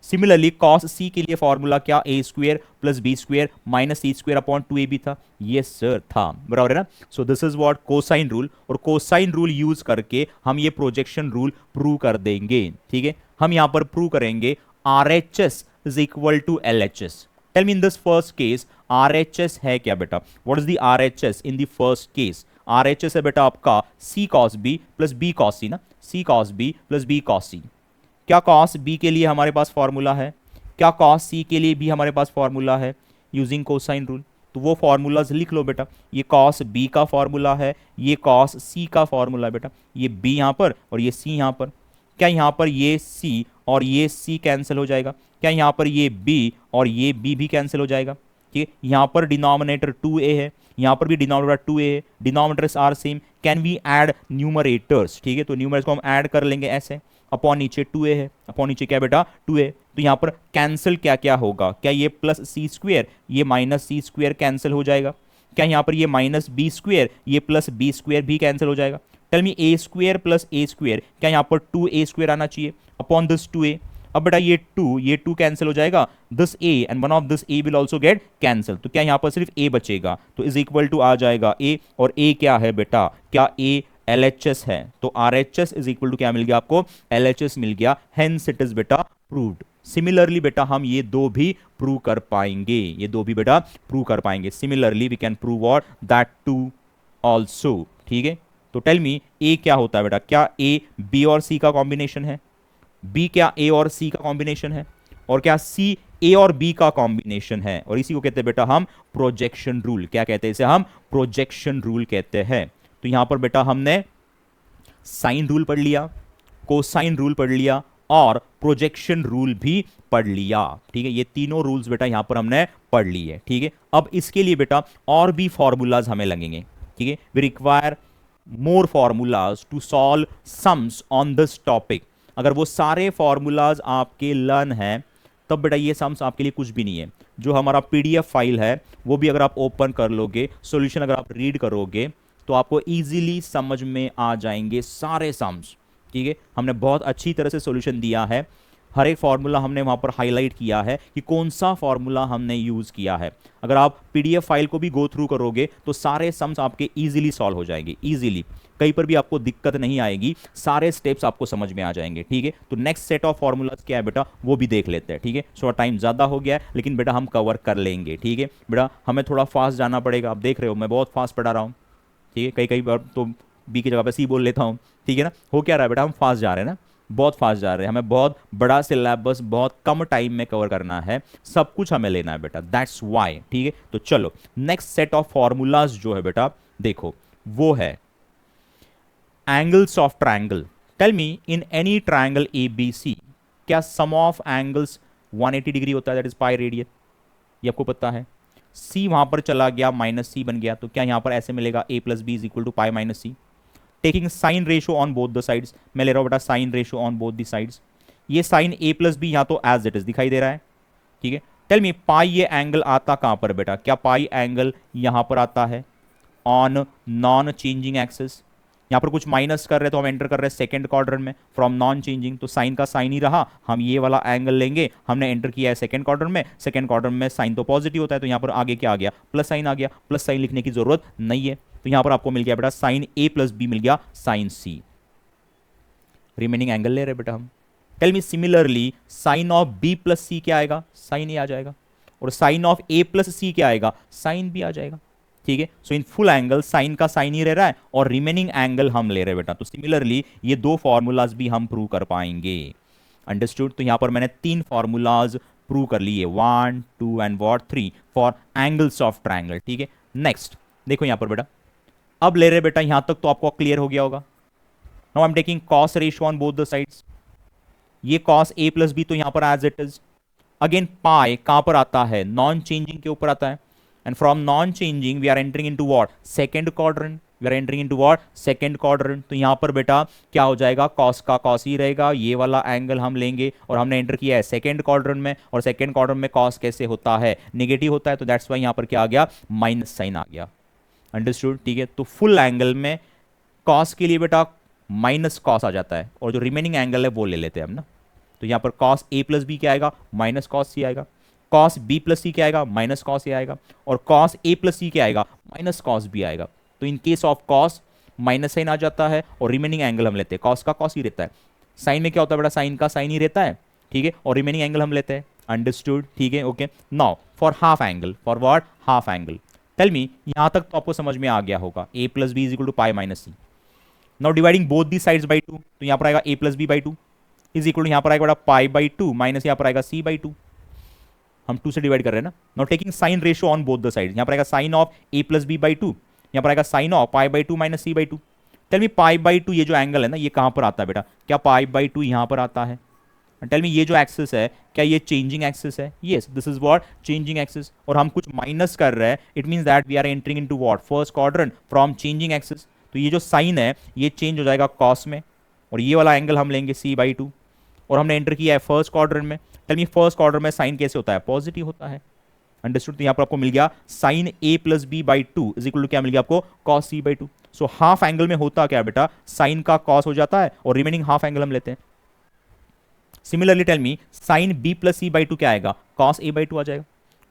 सिमिलरली कॉस सी के लिए फॉर्मूला क्या A square plus B square minus C square upon 2ab था? यस सर था, बराबर है ना। So this is what cosine rule, और कोसाइन रूल यूज करके हम ये प्रोजेक्शन रूल प्रूव कर देंगे। ठीक है, हम यहां पर प्रूव करेंगे RHS is equal to LHS। Tell me in this first case RHS है क्या बेटा? What is the RHS in the first case? RHS है बेटा आपका C cos B plus B cos C ना, C cos B plus B cos C। क्या कॉस बी के लिए हमारे पास फॉर्मूला है? क्या कॉस सी के लिए भी हमारे पास फॉर्मूला है यूजिंग कोसाइन रूल? तो वो फॉर्मूलाज लिख लो बेटा। ये कॉस बी का फॉर्मूला है, ये कॉस सी का फॉर्मूला है बेटा। ये बी यहाँ पर और ये सी यहाँ पर। क्या यहाँ पर ये सी और ये सी कैंसिल हो जाएगा? क्या यहाँ पर ये बी और ये बी भी कैंसिल हो जाएगा? ठीक है, यहाँ पर डिनोमिनेटर 2a है, यहाँ पर भी डिनोमिनेटर 2a है, denominators are same. Can we add numerators? ठीक है, तो न्यूमरेटर्स को हम ऐड कर लेंगे ऐसे। अपॉन नीचे 2a है, अपॉन नीचे क्या बेटा 2a। तो यहाँ पर कैंसिल क्या क्या होगा? क्या ये प्लस सी स्क्वेयर ये माइनस सी स्क्वेयर कैंसिल हो जाएगा? क्या यहाँ पर ये माइनस बी स्क्वेयर ये प्लस बी स्क्वेयर भी कैंसिल हो जाएगा? टेल मी ए स्क्वेयर प्लस ए स्क्वेयर, क्या यहाँ पर 2a स्क्वेयर आना चाहिए अपॉन दिस 2a। अब बेटा ये 2 कैंसिल हो जाएगा, this a and one of this a will also get cancel. तो क्या यहाँ पर सिर्फ a बचेगा, तो इज इक्वल टू आ जाएगा a, और a क्या है बेटा? क्या a LHS है? तो RHS इज इक्वल टू क्या मिल गया आपको? LHS मिल गया। हेंस इट इज बेटा प्रूव्ड। सिमिलरली बेटा हम ये दो भी प्रूव कर पाएंगे, ये दो भी बेटा प्रूव कर पाएंगे। सिमिलरली वी कैन प्रूव और दैट टू ऑल्सो। ठीक है, तो टेल मी a क्या होता है बेटा? क्या a b और c का कॉम्बिनेशन है? b क्या a और c का कॉम्बिनेशन है? और क्या c a और b का कॉम्बिनेशन है? और इसी को कहते हैं बेटा हम प्रोजेक्शन रूल। क्या कहते हैं इसे? हम प्रोजेक्शन रूल कहते हैं। तो यहां पर बेटा हमने साइन रूल पढ़ लिया, कोसाइन रूल पढ़ लिया और प्रोजेक्शन रूल भी पढ़ लिया। ठीक है, ये तीनों रूल्स बेटा यहां पर हमने पढ़ लिए। ठीक है, अब इसके लिए बेटा और भी फॉर्मूलाज हमें लगेंगे। ठीक है, we require more formulas to solve sums on this topic. अगर वो सारे फॉर्मूलाज आपके लर्न हैं तब बेटा ये सम्स आपके लिए कुछ भी नहीं है। जो हमारा PDF फाइल है वो भी अगर आप ओपन कर लोगे, सॉल्यूशन अगर आप रीड करोगे तो आपको इजीली समझ में आ जाएंगे सारे सम्स। ठीक है, हमने बहुत अच्छी तरह से सॉल्यूशन दिया है, हर एक फॉर्मूला हमने वहां पर हाईलाइट किया है कि कौन सा फॉर्मूला हमने यूज किया है। अगर आप PDF फाइल को भी गो थ्रू करोगे तो सारे सम्स आपके इजीली सॉल्व हो जाएंगे, इजीली, कहीं पर भी आपको दिक्कत नहीं आएगी, सारे स्टेप्स आपको समझ में आ जाएंगे। ठीक है, तो नेक्स्ट सेट ऑफ फॉर्मूलाज क्या है बेटा वो भी देख लेते हैं। ठीक है, थोड़ा टाइम ज्यादा हो गया है लेकिन बेटा हम कवर कर लेंगे। ठीक है बेटा, हमें थोड़ा फास्ट जाना पड़ेगा। आप देख रहे हो मैं बहुत फास्ट पढ़ा रहा हूँ। ठीक है, कई कई बार तो बी की जगह पे सी बोल लेता हूँ। ठीक है ना, हो क्या रहा है बेटा? हम फास्ट जा रहे हैं ना, बहुत फास्ट जा रहे हैं। हमें बहुत बड़ा सिलेबस बहुत कम टाइम में कवर करना है, सब कुछ हमें लेना है बेटा, दैट्स वाई। ठीक है, तो चलो नेक्स्ट सेट ऑफ फॉर्मूलाज जो है बेटा देखो वो है angles of triangle. Tell me in any triangle ABC क्या सम ऑफ एंगल्स 180 डिग्री होता है, दैट इज पाई रेडियन, ये आपको पता है। C वहां पर चला गया, माइनस सी बन गया, तो क्या यहां पर ऐसे मिलेगा a plus B is equal to pi minus C. Taking sine ratio on both the sides, मैं ले रहा हूं बेटा sine ratio on both the sides. ये साइन a प्लस बी यहां तो एज इट इज दिखाई दे रहा है। ठीक है, टेल मी पाई ये एंगल आता कहां पर बेटा? क्या पाई एंगल यहां पर आता है ऑन नॉन चेंजिंग एक्सिस? यहां पर कुछ माइनस कर रहे हैं तो हम एंटर कर रहे हैं सेकंड क्वाड्रेंट में फ्रॉम नॉन चेंजिंग, तो साइन का साइन ही रहा, हम ये वाला एंगल लेंगे। हमने एंटर किया है सेकंड क्वाड्रेंट में, सेकंड क्वाड्रेंट में साइन तो पॉजिटिव होता है, तो यहां पर आगे क्या आ गया? प्लस साइन आ गया। प्लस साइन लिखने की जरूरत नहीं है, तो यहां पर आपको मिल गया बेटा साइन A प्लस बी मिल गया साइन C। रिमेनिंग एंगल ले रहे बेटा हम। Tell me similarly sine of B plus C क्या आएगा? साइन A आ जाएगा। और sine of A plus C क्या आएगा? साइन B आ जाएगा। ठीक है, so in full angle sine का साइन ही रह रहा है और रिमेनिंग एंगल हम ले रहे हैं बेटा। तो सिमिलरली ये दो फॉर्मूलाज भी हम प्रूव कर पाएंगे। अंडरस्टूड? तो यहां पर मैंने 3 फॉर्मूलाज प्रूव कर लिए, 1 2 and 3 for angles of triangle. ठीक है, नेक्स्ट देखो यहां पर बेटा, अब ले रहे बेटा यहां तक तो आपको क्लियर हो गया होगा। Now I am taking cos ratio on both the sides. ये कॉस A प्लस बी तो यहां पर एज इट इज। अगेन पाई कहां पर आता है? नॉन चेंजिंग के ऊपर आता है, and from non changing we are entering into what? Second quadrant. We are entering into what, second quadrant. तो यहाँ पर बेटा क्या हो जाएगा, कॉस का कॉस ही रहेगा, ये वाला एंगल हम लेंगे और हमने एंटर किया है सेकंड क्वाड्रेंट में, और सेकंड क्वाड्रेंट में कॉस कैसे होता है, नेगेटिव होता है, तो दैट्स वाई यहाँ पर क्या आ गया, माइनस साइन आ गया। अंडरस्टूड, ठीक है। तो फुल एंगल में कॉस के लिए बेटा माइनस कॉस आ जाता है, और जो रिमेनिंग एंगल है वो ले लेते हैं हम ना। तो यहाँ पर कॉस ए प्लस बी क्या आएगा, माइनस कॉस सी आएगा, कॉस बी प्लस सी क्या आएगा, माइनस कॉस ए आएगा, और कॉस ए प्लस सी क्या आएगा, माइनस कॉस बी आएगा। तो in case of cos minus sine आ जाता है, और रिमेनिंग एंगल हम लेते हैं, कॉस का कॉस ही रहता है, साइन में क्या होता है बेटा, साइन का साइन ही रहता है, ठीक है, और रिमेनिंग एंगल हम लेते हैं। अंडरस्टूड, ठीक है, okay. Now for half angle, for what, half angle, tell me, यहां तक तो आपको समझ में आ गया होगा, A plus B is equal to pi minus C. Now dividing both the sides by 2, तो यहां पर आएगा A plus B by 2 is equal to, यहां पर आएगा बेटा पाई बाई 2 माइनस यहां पर आएगा सी बाई 2, हम 2 से डिवाइड कर रहे हैं ना। Now taking sine ratio on both the sides, यहां पर आएगा sine of A plus B by 2, यहां पर आएगा sine of pi by 2 minus C by 2। Tell me pi by 2 ये जो एंगल है ना, ये कहां पर आता है बेटा, क्या पाई बाई 2 यहां पर आता है? टेल मी ये जो एक्सिस है क्या ये चेंजिंग एक्सिस है? Yes, this is what, changing axis, और हम कुछ माइनस कर रहे हैं, it means that we are entering into what, first quadrant from changing axis. तो ये जो साइन है ये चेंज हो जाएगा कॉस में, और ये वाला एंगल हम लेंगे सी बाई 2, और हमने एंटर किया है फर्स्ट क्वाड्रेंट में। टेल मी फर्स्ट क्वाड्रेंट में साइन कैसे होता है, पॉजिटिव होता है। अंडरस्टूड, तो यहां पर आपको मिल गया sine A plus B by 2 is equal to क्या मिल गया आपको, cos C by 2। So half angle में होता क्या बेटा, साइन का कॉस हो जाता है, और रिमेनिंग हाफ एंगल हम लेते हैं। Similarly tell me sine B plus C by 2 क्या आएगा, कॉस ए बाई 2 आ जाएगा,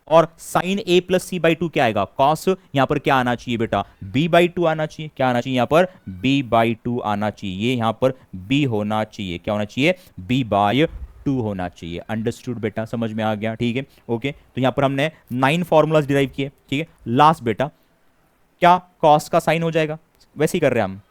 और sine A plus C by 2 क्या आएगा, कॉस, यहां पर क्या आना चाहिए बेटा, बी बाई 2 आना चाहिए, क्या आना चाहिए यहां पर, बी बाई 2 आना चाहिए, यहां पर बी होना चाहिए, क्या होना चाहिए, बी बाई 2 होना चाहिए। अंडरस्टूड बेटा, समझ में आ गया, ठीक है, ओके। तो यहां पर हमने 9 फॉर्मूलाज डिराइव किए, ठीक है। लास्ट बेटा क्या कॉस का साइन हो जाएगा, वैसे ही कर रहे हैं हम,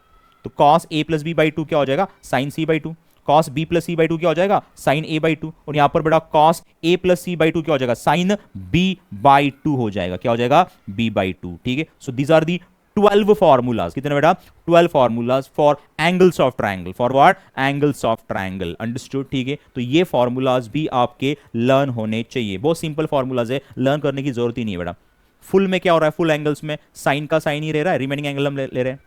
तो cos A plus B by 2 क्या हो जाएगा, sine C by 2, cos B plus C by 2 क्या हो जाएगा, साइन ए बाई 2, और यहां पर बेटा cos A plus C by 2 क्या हो जाएगा, साइन बी बाई 2 हो जाएगा, क्या हो जाएगा, बी बाई 2, ठीक है। So these are the 12 formulas, कितने बेटा, 12 formulas for angles of triangle, for what, angles of triangle. Understood, ठीक है। तो ये फॉर्मूलाज भी आपके लर्न होने चाहिए, बहुत सिंपल फॉर्मूलाज है, लर्न करने की जरूरत ही नहीं है बेटा। फुल में क्या हो रहा है, फुल एंगल्स में साइन का साइन ही रह रहा है, रिमेनिंग एंगल हम ले रहे हैं,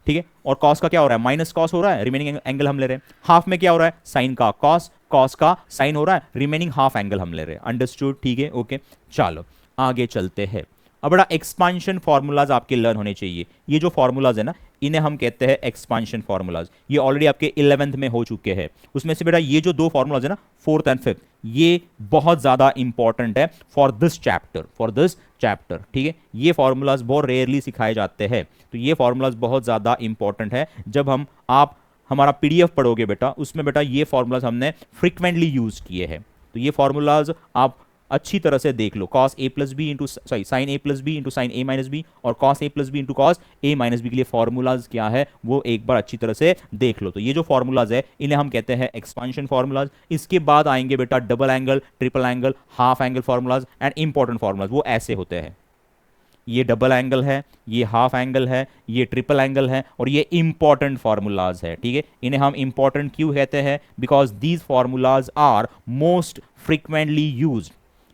ठीक है। और कॉस का क्या हो रहा है, माइनस कॉस हो रहा है, रिमेनिंग एंगल हम ले रहे हैं। हाफ में क्या हो रहा है, साइन का कॉस, कॉस का साइन हो रहा है, रिमेनिंग हाफ एंगल हम ले रहे हैं। अंडरस्टूड, ठीक है, ओके। चलो आगे चलते हैं। अब बड़ा एक्सपांशन फॉर्मूलाज आपके लर्न होने चाहिए। ये जो फॉर्मूलाज है ना, इन्हें हम कहते हैं एक्सपांशन फॉर्मूलाज। ये ऑलरेडी आपके 11th में हो चुके हैं। उसमें से बेटा ये जो दो फॉर्मूलाज है ना, 4th एंड 5th, ये बहुत ज्यादा इंपॉर्टेंट है for this chapter, for this chapter, ठीक है। ये फॉर्मूलाज बहुत रेयरली सिखाए जाते हैं, तो ये फॉर्मूलाज बहुत ज्यादा इंपॉर्टेंट है। जब आप हमारा पीडीएफ पढ़ोगे बेटा, उसमें बेटा ये फॉर्मूलाज हमने फ्रिक्वेंटली यूज किए हैं। तो ये फॉर्मूलाज आप अच्छी तरह से देख लो, cos A plus B into sorry sine A plus B into sine A minus B, और cos A plus B into cos A minus B के लिए फॉर्मूलाज क्या है वो एक बार अच्छी तरह से देख लो। तो ये जो फॉर्मूलाज है इन्हें हम कहते हैं एक्सपांशन फॉर्मूलाज। इसके बाद आएंगे बेटा double angle, triple angle, half angle formulas and important formulas. वो ऐसे होते हैं, ये डबल एंगल है, ये हाफ एंगल है, ये ट्रिपल एंगल है, और ये इंपॉर्टेंट फॉर्मूलाज है, ठीक है। इन्हें हम इंपॉर्टेंट क्यों कहते हैं, because these formulas are most frequently used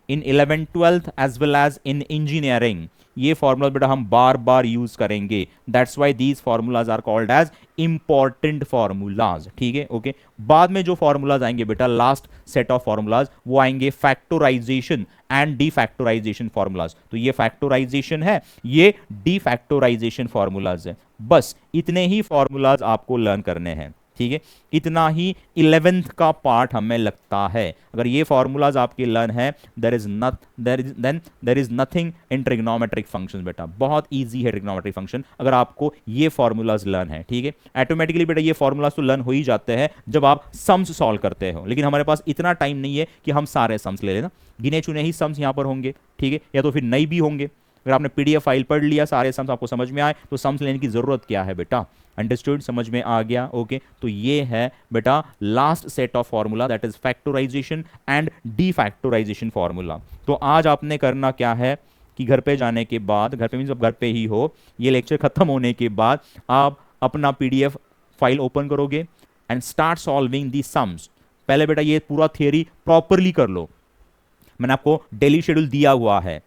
in 11th 12th as well as in engineering. ये फॉर्मूला बेटा हम बार बार यूज करेंगे, that's why these formulas are called as important formulas, ठीक है, ओके। बाद में जो फॉर्मूलाज आएंगे बेटा, लास्ट सेट ऑफ फॉर्मूलाज, वो आएंगे फैक्टोराइजेशन एंड डीफैक्टोराइजेशन फॉर्मूलाज। तो ये फैक्टोराइजेशन है, ये डीफैक्टोराइजेशन फॉर्मूलाज है। बस इतने ही फॉर्मूलाज आपको लर्न करने हैं, ठीक है। इतना ही 11th का पार्ट हमें लगता है। अगर ये फॉर्मूलाज आपके लर्न है, there is nothing in trigonometric functions बेटा। बहुत इजी है ट्रिग्नोमेट्रिक फंक्शन अगर आपको ये फॉर्मूलाज लर्न है, ठीक है। ऑटोमेटिकली बेटा ये फॉर्मूलाज तो लर्न हो ही जाते हैं जब आप सम्स सॉल्व करते हो, लेकिन हमारे पास इतना टाइम नहीं है कि हम सारे सम्स ले लेना, गिने चुने ही सम्स यहाँ पर होंगे, ठीक है, या तो फिर नहीं भी होंगे। अगर आपने पीडीएफ फाइल पढ़ लिया, सारे सम्स आपको समझ में आए, तो सम्स लेने की जरूरत क्या है बेटा। अंडरस्टूड, समझ में आ गया, ओके। तो ये है बेटा last set of formula, that is factorization and defactorization formula. तो आज आपने करना क्या है कि घर पे जाने के बाद, घर पे मींस अब घर पे ही हो, ये लेक्चर खत्म होने के बाद आप अपना पीडीएफ फाइल ओपन करोगे and start solving the sums. पहले बेटा ये पूरा थियरी प्रॉपरली कर लो, मैंने आपको डेली शेड्यूल दिया हुआ है।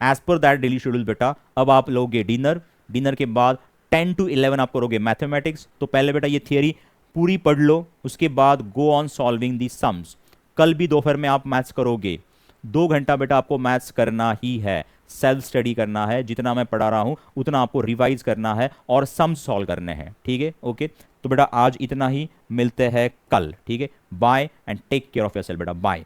As per that daily schedule बेटा अब आप लोगे डिनर, डिनर के बाद 10 to 11 आप करोगे मैथमेटिक्स, तो पहले बेटा ये थियरी पूरी पढ़ लो, उसके बाद go on solving the sums. कल भी दोपहर में आप मैथ्स करोगे, 2 घंटा बेटा आपको मैथ्स करना ही है, सेल्फ स्टडी करना है, जितना मैं पढ़ा रहा हूं उतना आपको रिवाइज करना है और सम्स सॉल्व करने हैं, ठीक है। ओके, तो बेटा आज इतना ही, मिलते हैं कल, ठीक है। Bye and take care of yourself बेटा, बाय।